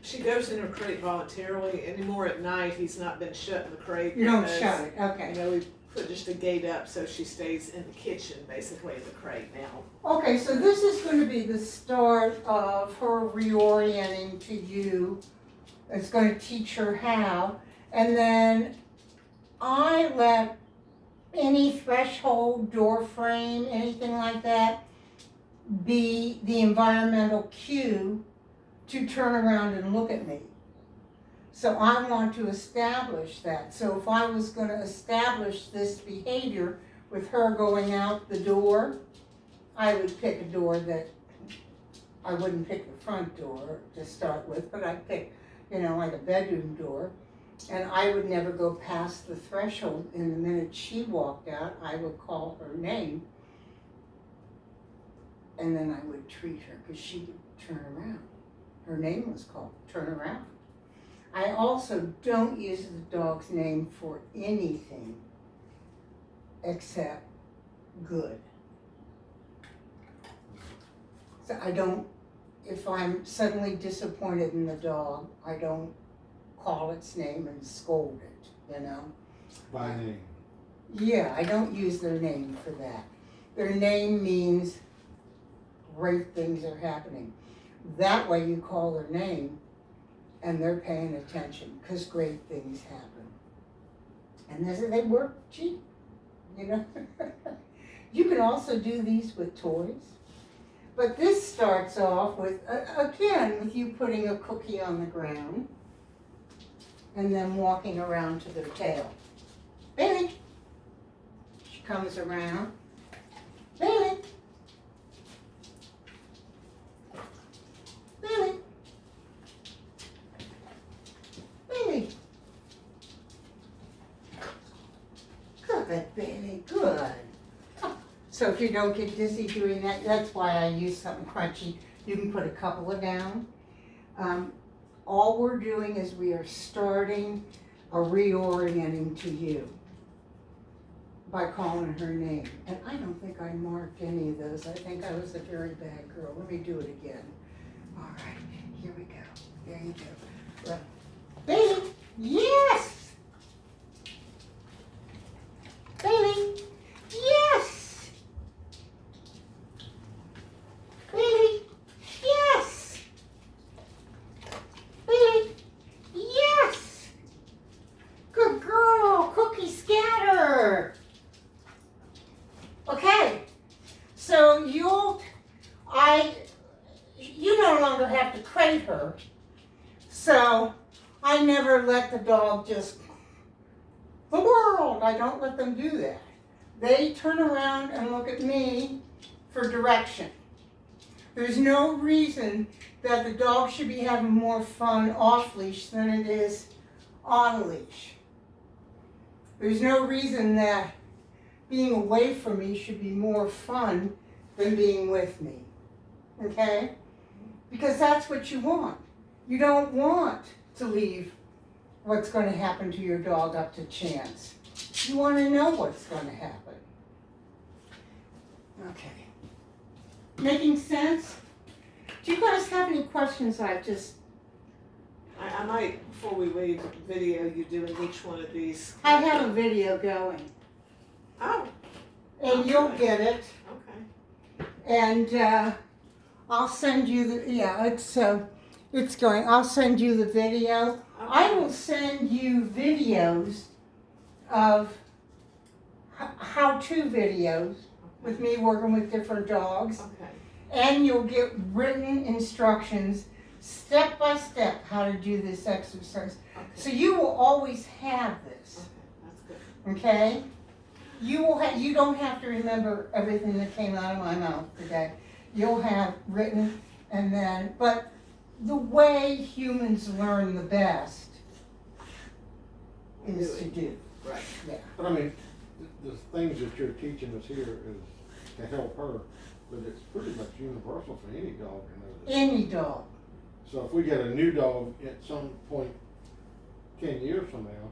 D: She goes in her crate voluntarily. Anymore at night, he's not been shut in the crate.
A: You don't
D: because,
A: shut it, okay.
D: You know, we put just a gate up so she stays in the kitchen, basically, in the crate now.
A: Okay, so this is going to be the start of her reorienting to you. It's going to teach her how. And then I let any threshold, door frame, anything like that, be the environmental cue to turn around and look at me. So I want to establish that. So if I was going to establish this behavior with her going out the door, I would pick a door that, I wouldn't pick the front door to start with, but I'd pick, you know, like a bedroom door. And I would never go past the threshold. And the minute she walked out, I would call her name. And then I would treat her because she would turn around. Her name was called Turn Around. I also don't use the dog's name for anything except good. So I don't, if I'm suddenly disappointed in the dog, I don't call its name and scold it, you know?
C: By name.
A: Yeah, I don't use their name for that. Their name means great things are happening. That way you call their name and they're paying attention because great things happen. And they work cheap, you know? You can also do these with toys. But this starts off with, again, with you putting a cookie on the ground and then walking around to their tail. Bailey. She comes around. Bailey. Perfect, baby, good. So if you don't get dizzy doing that, that's why I use something crunchy. You can put a couple of down. All we're doing is we are starting a reorienting to you by calling her name. And I don't think I marked any of those. I think I was a very bad girl. Let me do it again. All right, here we go. There you go. Right. Bailey, yes! Bailey, yes! Bailey, yes! Bailey, yes! Good girl, cookie scatter! Okay, so you no longer have to crate her. So I never let the dog just, the world, I don't let them do that. They turn around and look at me for direction. There's no reason that the dog should be having more fun off leash than it is on a leash. There's no reason that being away from me should be more fun than being with me, okay? Because that's what you want. You don't want to leave what's going to happen to your dog up to chance. You want to know what's going to happen. Okay. Making sense? Do you guys have any questions?
D: I might, before we leave, video you doing each one of these.
A: I have a video going.
D: Oh,
A: And you'll get it.
D: okay.
A: And I'll send you it's going. I'll send you the video. I will send you videos of how-to videos with me working with different dogs.
D: Okay.
A: And you'll get written instructions, step by step, how to do this exercise.
D: Okay.
A: So you will always have this,
D: Okay, that's good.
A: okay? You don't have to remember everything that came out of my mouth today. You'll have written, and then, but the way humans learn the best is to do.
D: Right.
A: Yeah.
C: But I mean, the things that you're teaching us here is to help her, but it's pretty much universal for any dog to know this.
A: Any dog.
C: So if we get a new dog at some point 10 years from now,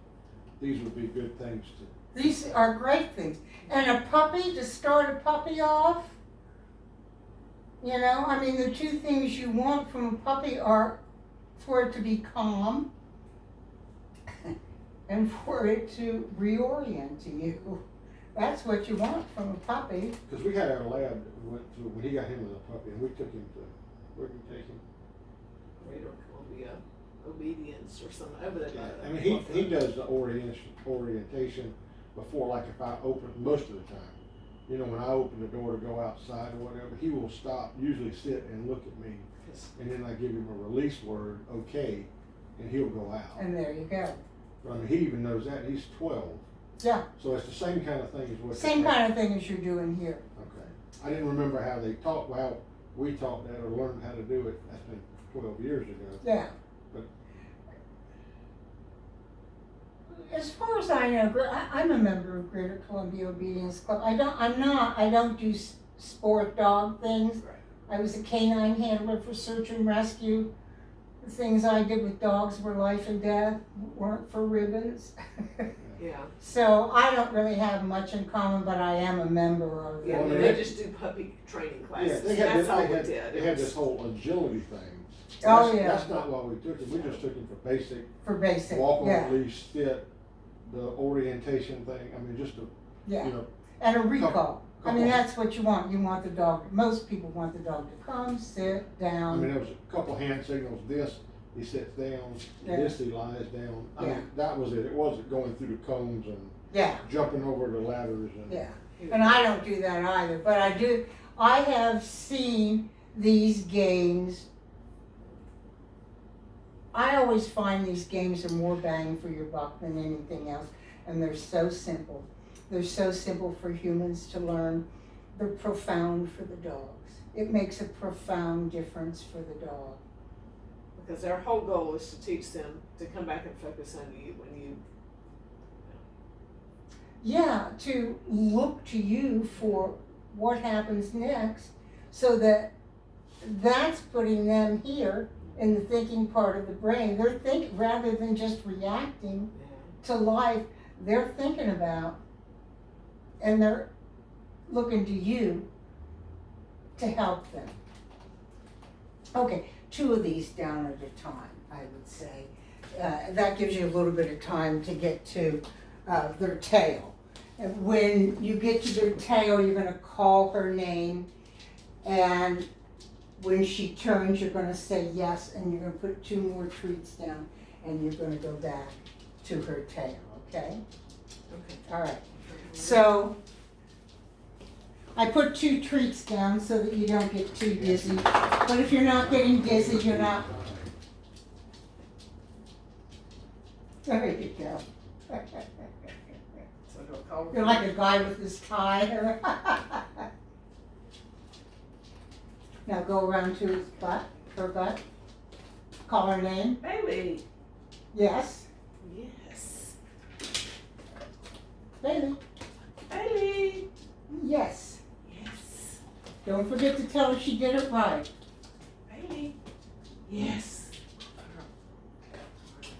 C: these would be good things to.
A: These are great things. And a puppy, to start a puppy off, you know, I mean, the two things you want from a puppy are for it to be calm and for it to reorient to you. That's what you want from a puppy.
C: Because we had our lab that went through, when he got him as a puppy, and we took him to, where did we take him?
D: Greater Columbia Obedience or something over there.
C: Yeah, I mean, he does the orientation before, like if I open, most of the time. You know, when I open the door to go outside or whatever, he will stop, usually sit and look at me. And then I give him a release word, okay, and he'll go out.
A: And there you go.
C: But I mean, he even knows that, he's 12.
A: Yeah.
C: So it's the same kind of thing as what.
A: Same kind of thing as you're doing here.
C: Okay. I didn't remember how they taught, how we taught that or learned how to do it, I think, 12 years ago.
A: Yeah.
C: But
A: as far as I know, I'm a member of Greater Columbia Obedience Club. I don't do sport dog things.
D: Right.
A: I was a canine handler for search and rescue. The things I did with dogs were life and death, weren't for ribbons.
D: Yeah.
A: So I don't really have much in common, but I am a member of
D: Yeah,
C: Well,
A: it.
D: they just do puppy training classes.
C: yeah,
D: That's all we did.
C: they had this whole agility thing.
A: Oh,
C: That's-
A: yeah.
C: That's not what we took him, we just took him for basic,
A: For basic,
C: walk on
A: yeah,
C: the leash, sit, the orientation thing, I mean, just to,
A: yeah.
C: you know.
A: And a recall. I mean,
C: couple-
A: that's what you want. You want the dog, most people want the dog to come, sit
C: I
A: down.
C: mean, there was a couple hand signals, this, he sits down,
A: Yeah.
C: this, he lies down. I
A: Yeah.
C: mean, that was it, it wasn't going through the cones and
A: Yeah,
C: jumping over the ladders and.
A: yeah. And I don't do that either, but I have seen these games. I always find these games are more bang for your buck than anything else, and they're so simple. They're so simple for humans to learn. They're profound for the dogs. It makes a profound difference for the dog.
D: Because our whole goal is to teach them to come back and focus on you when you.
A: Yeah, to look to you for what happens next, so that's putting them here in the thinking part of the brain. They're thinking, rather than just reacting to life, they're thinking about, and they're looking to you to help them. Okay, 2 of these down at a time, I would say. That gives you a little bit of time to get to their tail. And when you get to their tail, you're gonna call her name, and when she turns, you're gonna say yes, and you're gonna put 2 more treats down, and you're gonna go back to her tail, okay?
D: Okay.
A: All right, so I put 2 treats down so that you don't get too dizzy, but if you're not getting dizzy, you're not. There you go.
D: So do I call her?
A: You're like a guy with his tie. Now go around to his butt, her butt. Call her name.
D: Bailey.
A: Yes.
D: Yes.
A: Bailey.
D: Bailey.
A: Yes.
D: Yes.
A: Don't forget to tell her she did it right.
D: Bailey. Yes.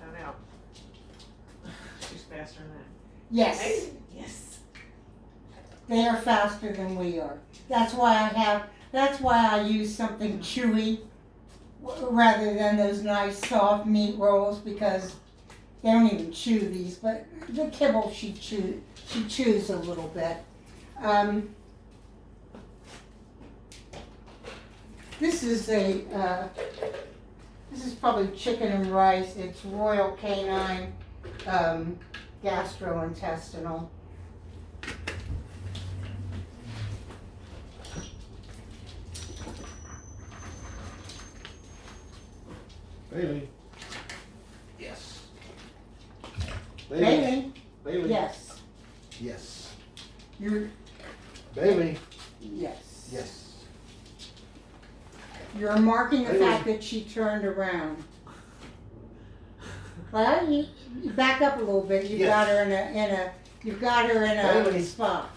D: Found out. She's faster than that.
A: Yes.
D: Bailey. Yes.
A: They are faster than we are. That's why I use something chewy rather than those nice soft meat rolls, because they don't even chew these, but the kibble she chews a little bit. This is probably chicken and rice. It's Royal Canine gastrointestinal.
C: Bailey. Yes.
A: Bailey.
C: Bailey.
A: Yes.
C: Yes.
A: You're
C: Bailey.
A: yes.
C: Yes.
A: You're marking the
C: Bailey.
A: fact that she turned around. Well, you back up a little bit. You've
C: Yes.
A: got her in a
C: Bailey.
A: spot.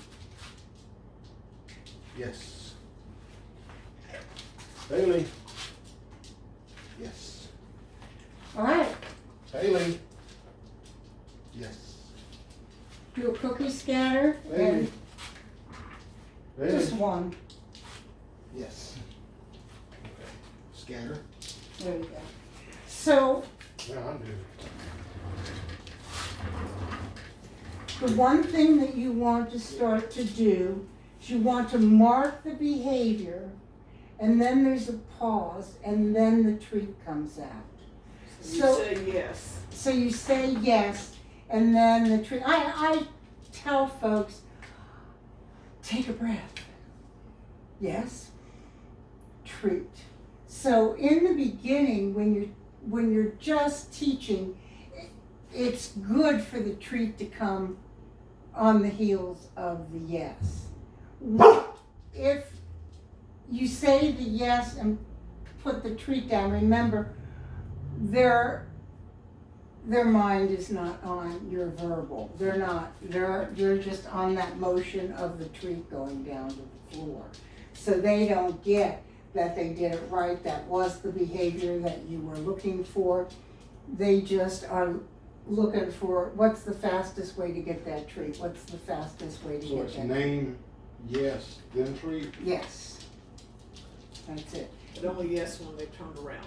C: Yes. Bailey. Yes.
A: All right.
C: Bailey. Yes.
A: Do a cookie scanner
C: Bailey.
A: and
C: Bailey.
A: just one.
C: Yes. Okay. Scanner.
A: There you go. So
C: Yeah, I'm good.
A: the one thing that you want to start to do is you want to mark the behavior, and then there's a pause, and then the treat comes out.
D: You
A: So-
D: say yes.
A: So you say yes, and then the treat. I tell folks, take a breath. Yes. Treat. So in the beginning, when you're just teaching, it's good for the treat to come on the heels of the yes. If you say the yes and put the treat down, remember, their mind is not on your verbal. They're just on that motion of the treat going down to the floor. So they don't get that they did it right, that was the behavior that you were looking for. They just are looking for, what's the fastest way to get that treat? What's the fastest way to
C: So
A: get
C: it's
A: that
C: name, yes, then treat.
A: Yes. That's it.
D: But only yes when they've turned around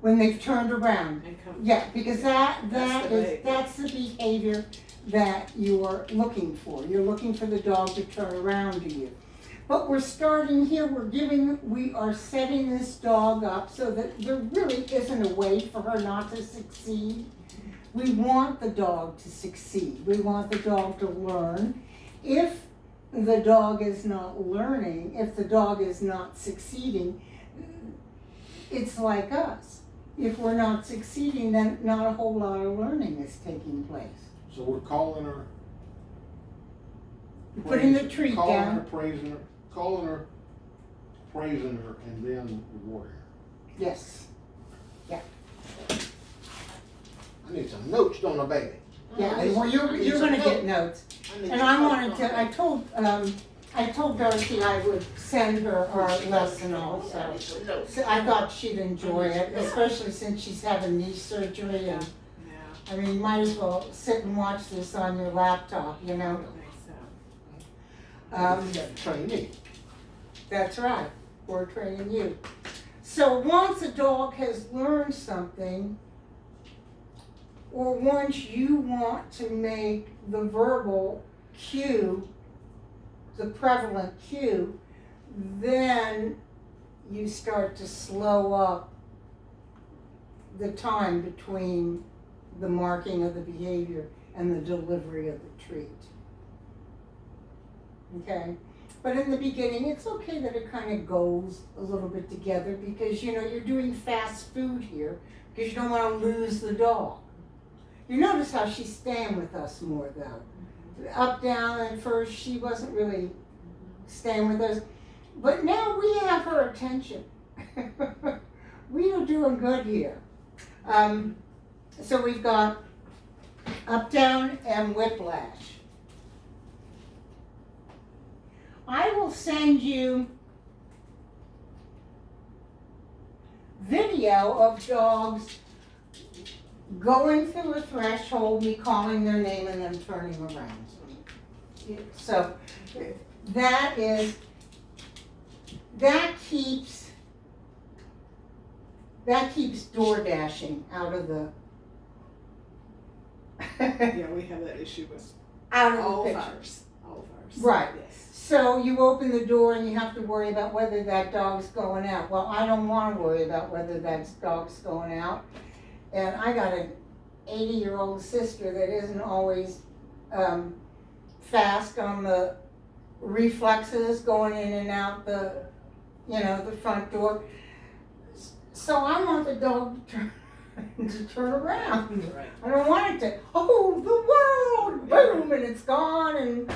A: When they've turned around.
D: and come.
A: Yeah, because that's
D: the
A: the behavior that you're looking for. You're looking for the dog to turn around to you. But we're starting here, we are setting this dog up so that there really isn't a way for her not to succeed. We want the dog to succeed. We want the dog to learn. If the dog is not learning, if the dog is not succeeding, it's like us. If we're not succeeding, then not a whole lot of learning is taking place.
C: So we're calling her.
A: Putting the treat
C: calling
A: down.
C: her, calling her, praising her, and then rewarding her.
A: Yes.
C: I need some notes on the baby.
A: Yeah, well, you're gonna get notes. And I wanted to, I told Dorothy I would send her our lesson also. So I thought she'd enjoy it, especially since she's having knee surgery and,
D: Yeah.
A: I mean, you might as well sit and watch this on your laptop, you
D: I
A: know?
D: don't think so.
C: You got trainee.
A: That's right, we're training you. So once a dog has learned something, or once you want to make the verbal cue, the prevalent cue, then you start to slow up the time between the marking of the behavior and the delivery of the treat. Okay? But in the beginning, it's okay that it kind of goes a little bit together because, you know, you're doing fast food here because you don't want to lose the dog. You notice how she's staying with us more though. Up, down, and first she wasn't really staying with us. But now we have her attention. We are doing good here. So we've got up, down, and whiplash. I will send you video of dogs going through a threshold, me calling their name and them turning around. So that keeps door dashing out of the
D: Yeah, we have that issue with
A: out of the
D: all of
A: picture.
D: ours. All of ours.
A: Right.
D: Yes.
A: So you open the door and you have to worry about whether that dog's going out. Well, I don't want to worry about whether that dog's going out. And I got an 80-year-old sister that isn't always fast on the reflexes going in and out the front door. So I want the dog to turn around.
D: Right.
A: I don't want it to, oh, the world, boom, and it's gone. And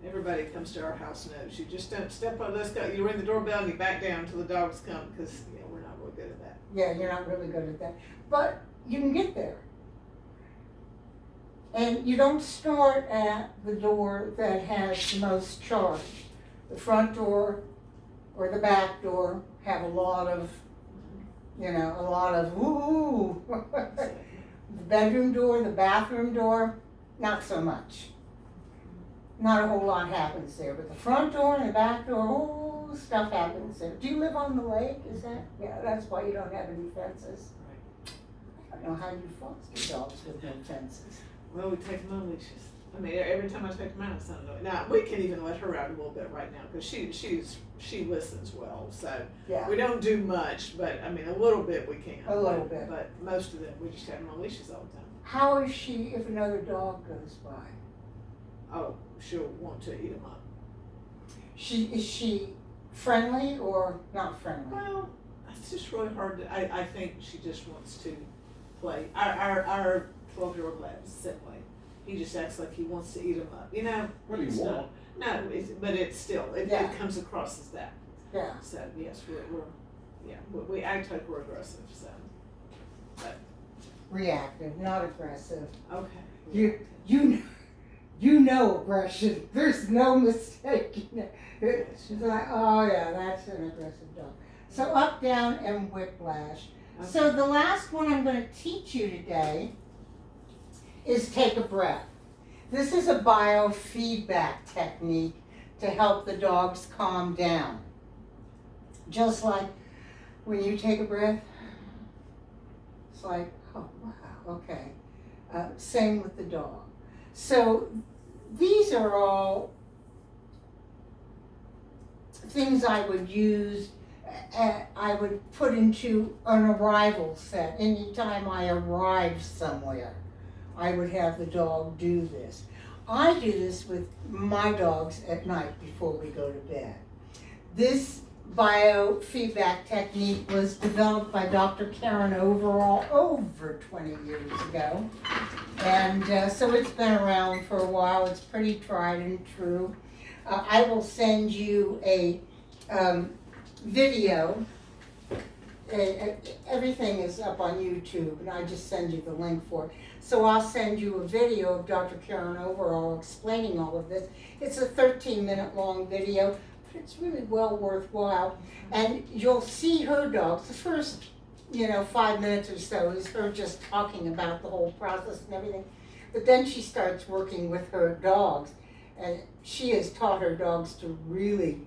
D: Everybody that comes to our house knows. You just don't step on, let's go. You ring the doorbell and you back down until the dogs come because we're not real good at that.
A: yeah, you're not really good at that. But you can get there. And you don't start at the door that has the most charge. The front door or the back door have a lot of ooh. The bedroom door, the bathroom door, not so much. Not a whole lot happens there, but the front door and the back door, oh, stuff happens there. Do you live on the lake? Is that? Yeah, that's why you don't have any fences. I don't know how you foster dogs with no fences.
D: Well, we take them on leashes. I mean, every time I take them out, it's not annoying. Now, we can even let her out a little bit right now because she listens well. So
A: Yeah.
D: we don't do much, but I mean, a little bit we can.
A: A little bit.
D: But most of them, we just have them on leashes all the time.
A: How is she if another dog goes by?
D: Oh, she'll want to eat them up.
A: Is she friendly or not friendly?
D: Well, it's just really hard to, I think she just wants to play. Our 12-year-old lad is the same way. He just acts like he wants to eat them up. You know?
C: What do you
D: it's
C: want?
D: not- No, but it's still, it
A: Yeah.
D: comes across as that.
A: Yeah.
D: So, yes, we act like we're aggressive, so,
A: Reactive, not aggressive.
D: okay.
A: You know aggression. There's no mistaking it. She's like, oh yeah, that's an aggressive dog. So up, down, and whiplash.
D: Okay.
A: So the last one I'm going to teach you today is take a breath. This is a biofeedback technique to help the dogs calm down. Just like when you take a breath, it's like, oh wow, okay. Same with the dog. So these are all things I would use, I would put into an arrival set. Anytime I arrive somewhere, I would have the dog do this. I do this with my dogs at night before we go to bed. This biofeedback technique was developed by Dr. Karen Overall over 20 years ago. And so it's been around for a while. It's pretty tried and true. I will send you a video. Everything is up on YouTube, and I just send you the link for it. So I'll send you a video of Dr. Karen Overall explaining all of this. It's a 13-minute long video, but it's really well worthwhile. And you'll see her dogs. The first, 5 minutes or so is her just talking about the whole process and everything. But then she starts working with her dogs, and she has taught her dogs to really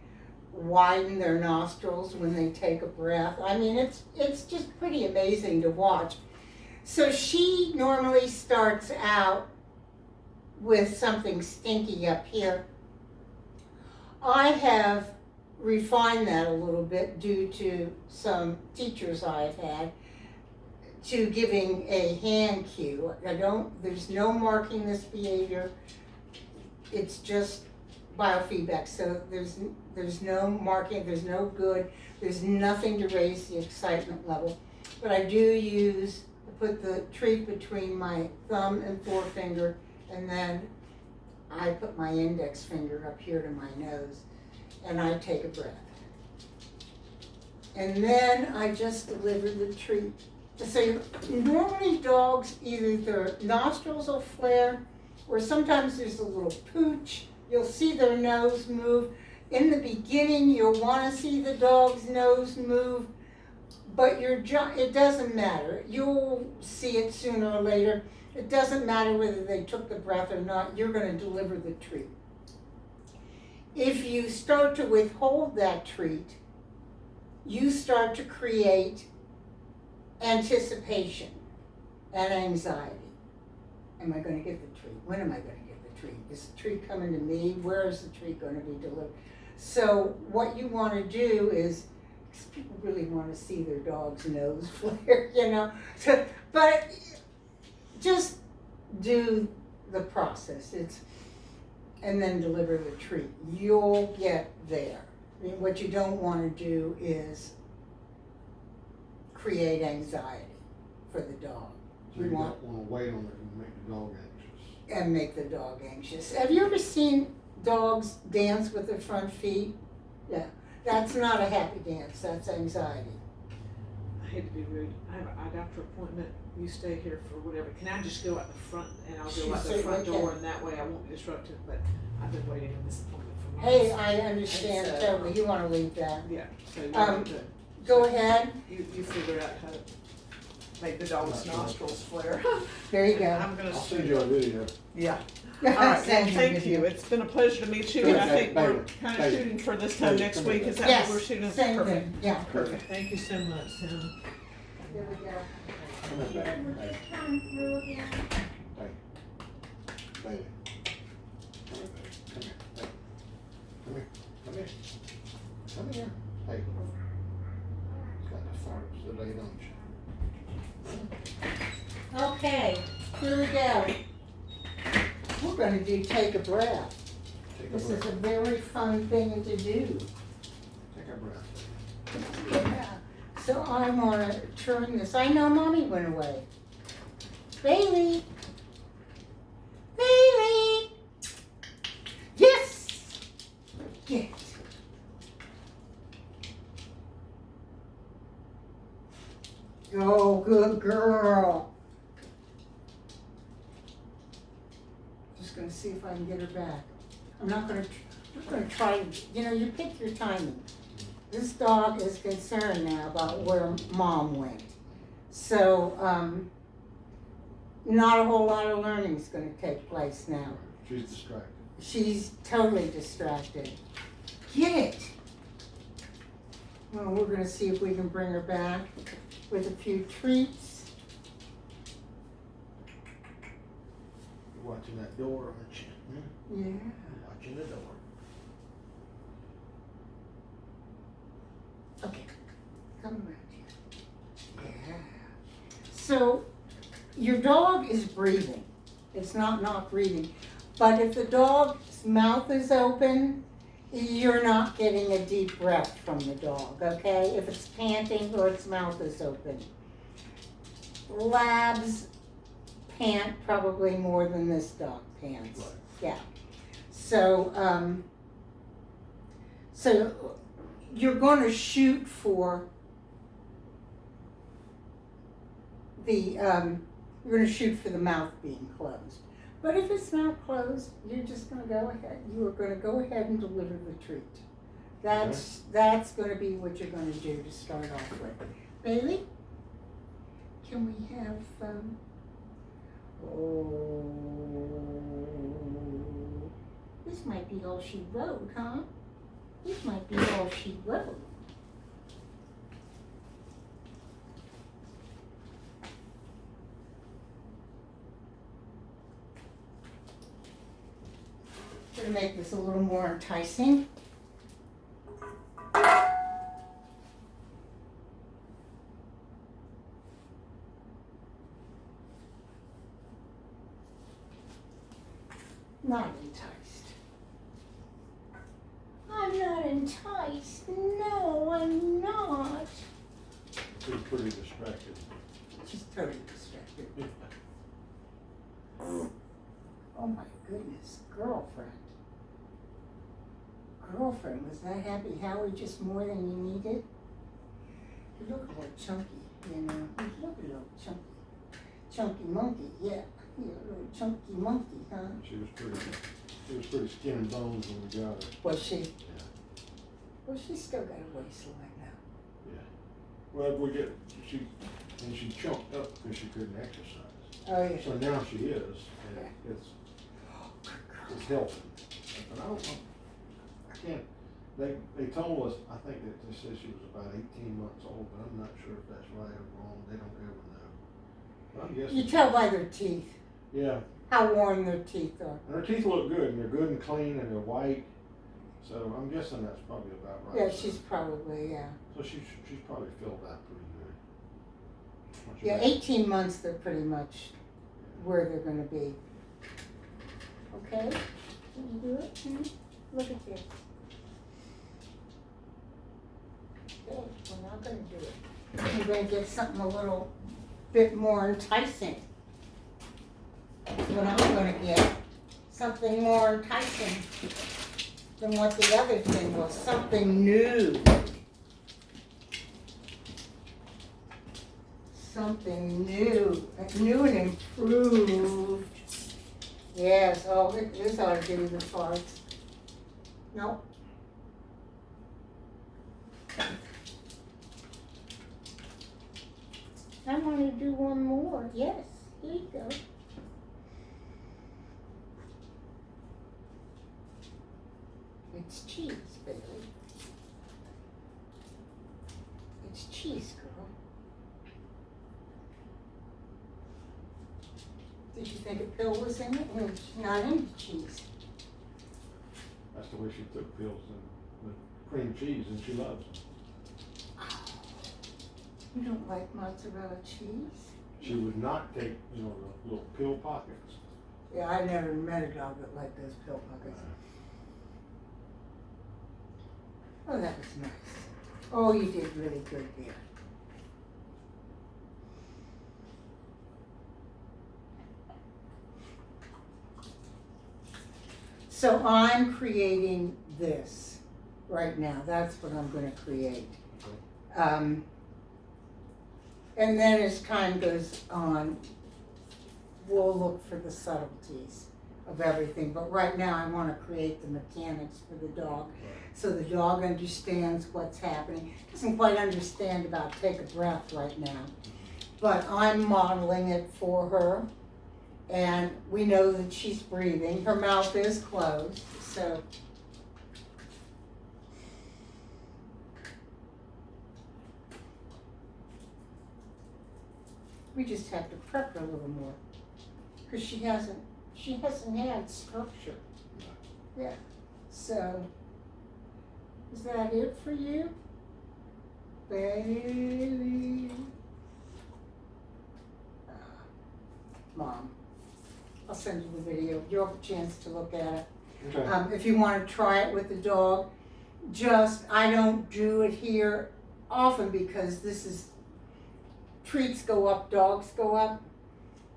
A: widen their nostrils when they take a breath. I mean, it's just pretty amazing to watch. So she normally starts out with something stinky up here. I have refined that a little bit due to some teachers I've had, to giving a hand cue. There's no marking this behavior. It's just biofeedback. So there's no marking, there's no good, there's nothing to raise the excitement level. But I do put the treat between my thumb and forefinger, and then I put my index finger up here to my nose, and I take a breath. And then I just deliver the treat. So normally dogs, either their nostrils will flare, or sometimes there's a little pooch. You'll see their nose move. In the beginning, you'll want to see the dog's nose move, but it doesn't matter. You'll see it sooner or later. It doesn't matter whether they took the breath or not. You're going to deliver the treat. If you start to withhold that treat, you start to create anticipation and anxiety. Am I going to get the treat? When am I going to get the treat? Is the treat coming to me? Where is the treat going to be delivered? So what you want to do is, because people really want to see their dog's nose flare, So, but just do the process. And then deliver the treat. You'll get there. I mean, what you don't want to do is create anxiety for the dog.
C: So you don't want to wait on it and make the dog anxious.
A: And make the dog anxious. Have you ever seen dogs dance with their front feet? Yeah, that's not a happy dance, that's anxiety.
D: I hate to be rude. I have an eye doctor appointment. You stay here for whatever. Can I just go out the front and I'll go out the front door and that way I won't be disruptive? But I've been waiting on this appointment for months.
A: Hey, I understand
D: so,
A: totally. You want to leave that.
D: Yeah. So you
A: Go ahead.
D: You figure out how to make the dog's nostrils flare.
A: There you go.
D: I'm gonna
C: I'll send you a video.
D: Yeah. All right, well,
A: Send
D: thank
A: video.
D: you. It's been a pleasure to meet you, and I
C: Okay,
D: think we're
C: baby,
D: kind of
C: baby.
D: shooting for this time next week. Is that
A: Yes,
D: what we're shooting?
A: same
D: Perfect.
A: thing. Yeah.
D: Perfect. Thank you so much, Sam.
A: There we go.
C: Come here, baby. Baby.
A: Come through again.
C: Baby. Come here, baby. Come here. Come here. Come here. Hey. Got the farts today, don't you?
A: Okay, here we go. We're going to do take a breath.
C: Take a
A: This is
C: breath.
A: a very fun thing to do.
C: Take a breath.
A: Yeah. So I want to turn this. I know Mommy went away. Bailey. Bailey. Yes. Get. Oh, good girl. Just gonna see if I can get her back. I'm gonna try, you pick your timing. This dog is concerned now about where Mom went. So, not a whole lot of learning is gonna take place now.
C: She's distracted.
A: She's totally distracted. Get it. Well, we're gonna see if we can bring her back with a few treats.
C: You're watching that door, aren't you? Hmm?
A: Yeah.
C: Watching the door.
A: Okay, come around here. Yeah. So, your dog is breathing. It's not breathing. But if the dog's mouth is open, you're not getting a deep breath from the dog, okay? If it's panting or its mouth is open. Labs pant probably more than this dog pants.
C: Right.
A: Yeah. So, so you're going to shoot for the You're gonna shoot for the mouth being closed. But if it's not closed, you're just gonna go ahead, you are gonna go ahead and deliver the treat. That's gonna be what you're gonna do to start off with. Bailey, can we have, this might be all she wrote, huh? This might be all she wrote. To make this a little more enticing. Not enticed. I'm not enticed. No, I'm not.
C: She's pretty distracted.
A: She's totally distracted. Oh my goodness, girlfriend. Girlfriend, was that Happy Howie just more than you needed? You look a little chunky, you know. You look a little chunky. Chunky monkey, yeah. You're a little chunky monkey, huh?
C: She was pretty skin and bones when we got her.
A: Was she?
C: Yeah.
A: Well, she's still got a waistline now.
C: Yeah. Well, she chunked up because she couldn't exercise.
A: Oh, yeah.
C: So now she is, and it's helping. But I don't know, I can't, they told us, I think that they said she was about 18 months old, but I'm not sure if that's right or wrong, they don't ever know. But I'm guessing.
A: You tell by their teeth,
C: Yeah,
A: how worn their teeth are.
C: and her teeth look good, and they're good and clean, and they're white, so I'm guessing that's probably about right.
A: Yeah, she's probably, yeah.
C: So she's probably filled out pretty good. Once you
A: Yeah,
C: make-
A: 18 months, they're pretty much where they're gonna be. Okay, can you do it? Look at this. Okay, we're not gonna do it. We're gonna get something a little bit more enticing. That's what I'm gonna get. Something more enticing than what the other thing was. Something new. Something new. New and improved. Yes, oh, this ought to give you the farts. Nope. I want to do one more. Yes, here you go. It's cheese, baby. It's cheese, girl. Did you think a pill was in it? She's not into cheese.
C: That's the way she took pills with cream cheese, and she loves them.
A: You don't like mozzarella cheese?
C: She would not take, the little pill pockets.
A: Yeah, I never met a dog that liked those pill pockets. Oh, that was nice. Oh, you did really good there. So I'm creating this right now. That's what I'm going to create. And then as time goes on, we'll look for the subtleties of everything. But right now I want to create the mechanics for the dog. So the dog understands what's happening. Doesn't quite understand about take a breath right now. But I'm modeling it for her. And we know that she's breathing. Her mouth is closed, so. We just have to prep her a little more. Because she hasn't had structure. Yeah, so. Is that it for you? Baby. Mom. I'll send you the video. You'll have a chance to look at it.
C: Okay.
A: If you want to try it with the dog, I don't do it here often because treats go up, dogs go up,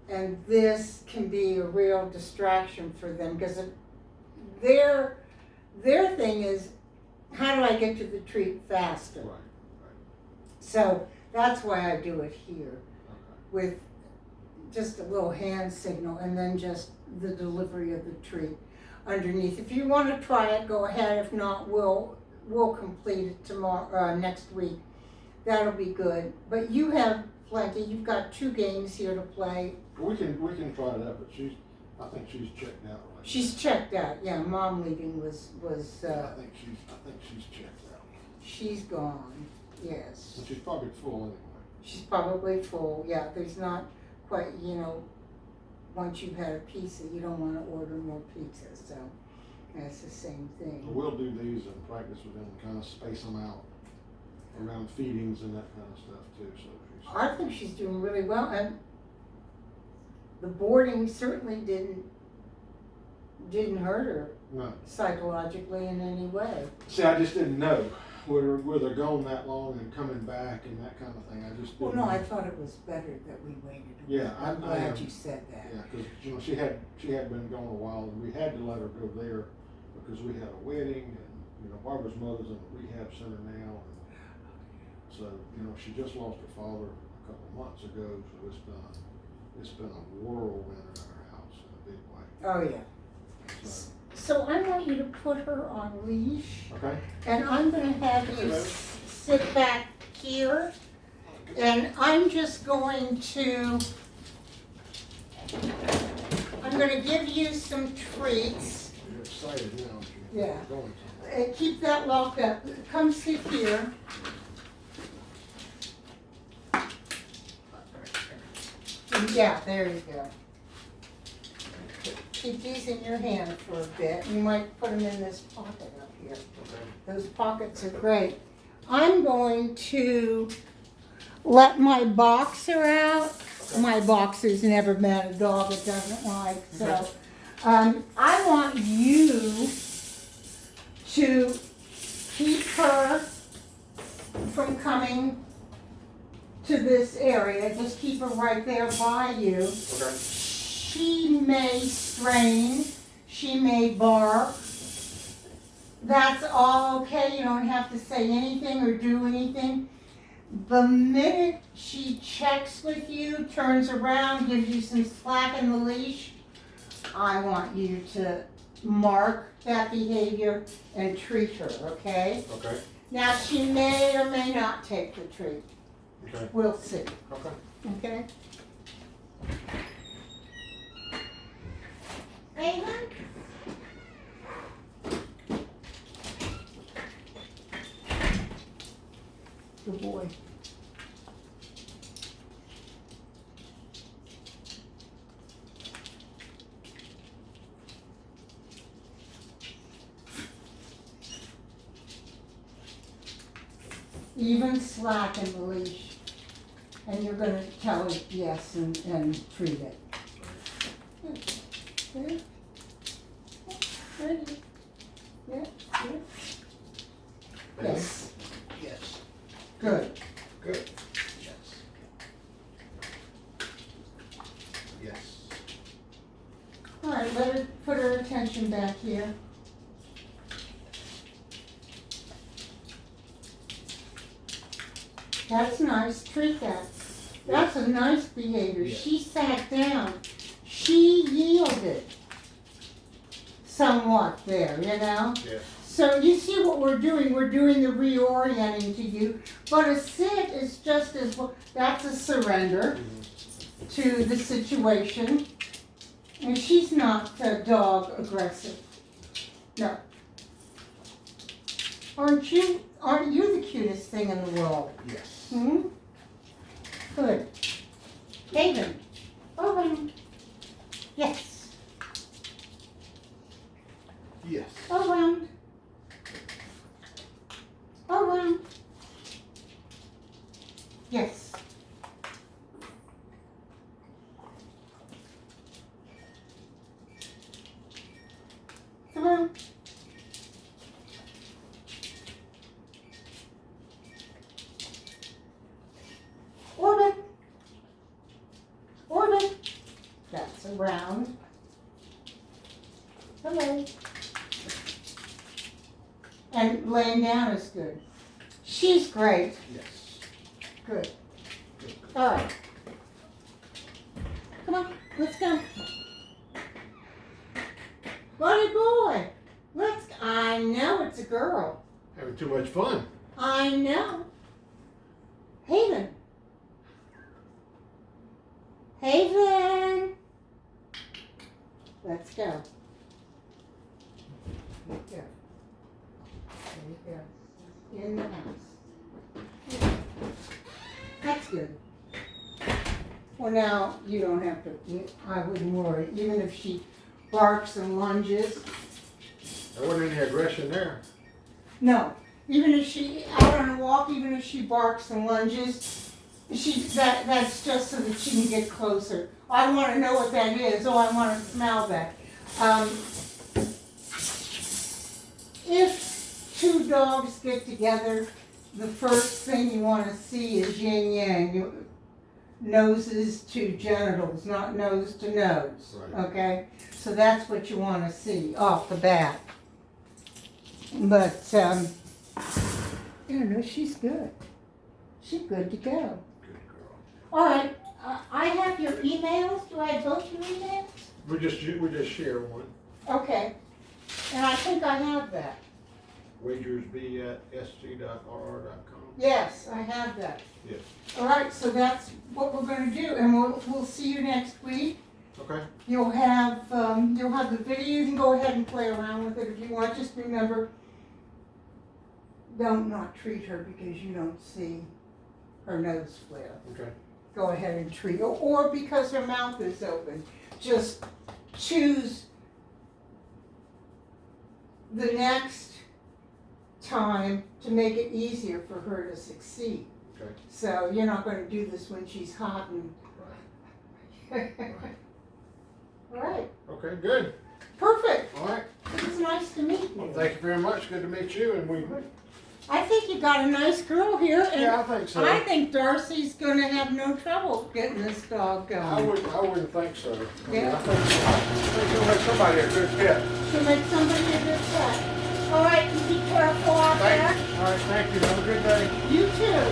A: and this can be a real distraction for them because their thing is, how do I get to the treat faster?
C: Right.
A: So that's why I do it here
C: Okay.
A: with just a little hand signal, and then just the delivery of the treat underneath. If you wanna try it, go ahead. If not, we'll complete it tomorrow, next week. That'll be good. But you have plenty. You've got 2 games here to play.
C: We can try it out, but I think she's checked out right
A: She's checked out. Yeah, Mom leaving was.
C: I think she's checked out.
A: She's gone. Yes.
C: And she's probably full anyway.
A: She's probably full. Yeah, there's not quite. Once you've had a pizza, you don't want to order more pizza. So that's the same thing.
C: We'll do these and practice with them, kind of space them out around feedings and that kind of stuff too. So
A: I think she's doing really well, and the boarding certainly didn't hurt her
C: no.
A: psychologically in any way.
C: See, I just didn't know where they're gone that long and coming back and that kind of thing. I just didn't
A: Well, no,
C: know.
A: I thought it was better that we waited.
C: Yeah,
A: I'm glad you said that.
C: Yeah, because she had been gone a while, and we had to let her go there because we had a wedding, and Barbara's mother's in the rehab center now, and so she just lost her father a couple of months ago, so it's been a whirlwind at our house in a big way.
A: Oh yeah.
C: So,
A: So I want you to put her on leash,
C: okay.
A: and I'm going to have you sit back here, and I'm just going to give you some treats.
C: You're excited now.
A: Yeah.
C: Going to.
A: Keep that locked up. Come sit here. Yeah, there you go. Keep these in your hand for a bit. You might put them in this pocket up here.
C: Okay.
A: Those pockets are great. I'm going to let my boxer out. My boxer's never met a dog it doesn't like, so I want you to keep her from coming to this area. Just keep her right there by you.
C: Okay.
A: She may strain, she may bark. That's all okay. You don't have to say anything or do anything. The minute she checks with you, turns around, gives you some slack in the leash, I want you to mark that behavior and treat her, okay?
C: Okay.
A: Now, she may or may not take the treat.
C: Okay.
A: We'll see,
C: Okay.
A: okay? Ava? Good boy. Even slack in the leash, and you're gonna tell it yes and treat it. Good. Ready? Yeah, good. Yes,
C: Yes.
A: good.
C: Good. Yes. Yes.
A: All right, let her put her attention back here. That's nice, treat that. That's a nice behavior.
C: Yeah.
A: She sat down. She yielded somewhat there,
C: Yeah.
A: So you see what we're doing the reorienting to you. But a sit is just as well, that's a surrender to the situation. And she's not dog aggressive. No. Aren't you the cutest thing in the world?
C: Yes.
A: Hmm? Good. Haven. Open. Yes.
C: Yes.
A: Around. Around. Yes. Through. Orbit. Orbit. That's around. Hello. And laying down is good. She's great.
C: Yes.
A: Good.
C: Good.
A: All right. Come come on, let's go. Buddy boy, I know it's a girl.
C: Having too much fun.
A: I know. Haven. Haven. Let's go. There you go. There you go. In the house. That's good. Well, now, you don't have to, I wouldn't worry, even if she barks and lunges.
C: There wasn't any aggression there.
A: No, even if she, out on a walk, even if she barks and lunges, that's just so that she can get closer. I want to know what that is. Oh, I want to smell that. If two dogs get together, the first thing you want to see is yin yang. Noses to genitals, not nose to nose.
C: Right.
A: Okay? So that's what you want to see off the bat. But, she's good. She's good to go.
C: Good girl.
A: All right, I have your emails. Do I have both your emails?
C: We just share one.
A: Okay, and I think I have that.
C: wagersb@sc.rr.com.
A: Yes, I have that.
C: Yes.
A: All right, so that's what we're going to do, and we'll see you next week.
C: Okay.
A: You'll have the video. You can go ahead and play around with it if you want. Just remember, don't not treat her because you don't see her nose flare.
C: Okay.
A: Go ahead and treat her, or because her mouth is open. Just choose the next time to make it easier for her to succeed.
C: Okay.
A: So you're not going to do this when she's hot and.
C: Right. Right.
A: All right.
C: Okay. Good.
A: Perfect.
C: All right.
A: It was nice to meet
C: Well,
A: you.
C: thank you very much. Good to meet you. And we.
A: I think you got a nice girl here, and
C: Yeah, I think so.
A: I think Darcy's going to have no trouble getting this dog going.
C: I wouldn't think so.
A: Yeah.
C: I think you'll make somebody a good pet.
A: To make somebody a good pet. All right, you be careful out there.
C: All right. Thank you. Have a good day.
A: You too.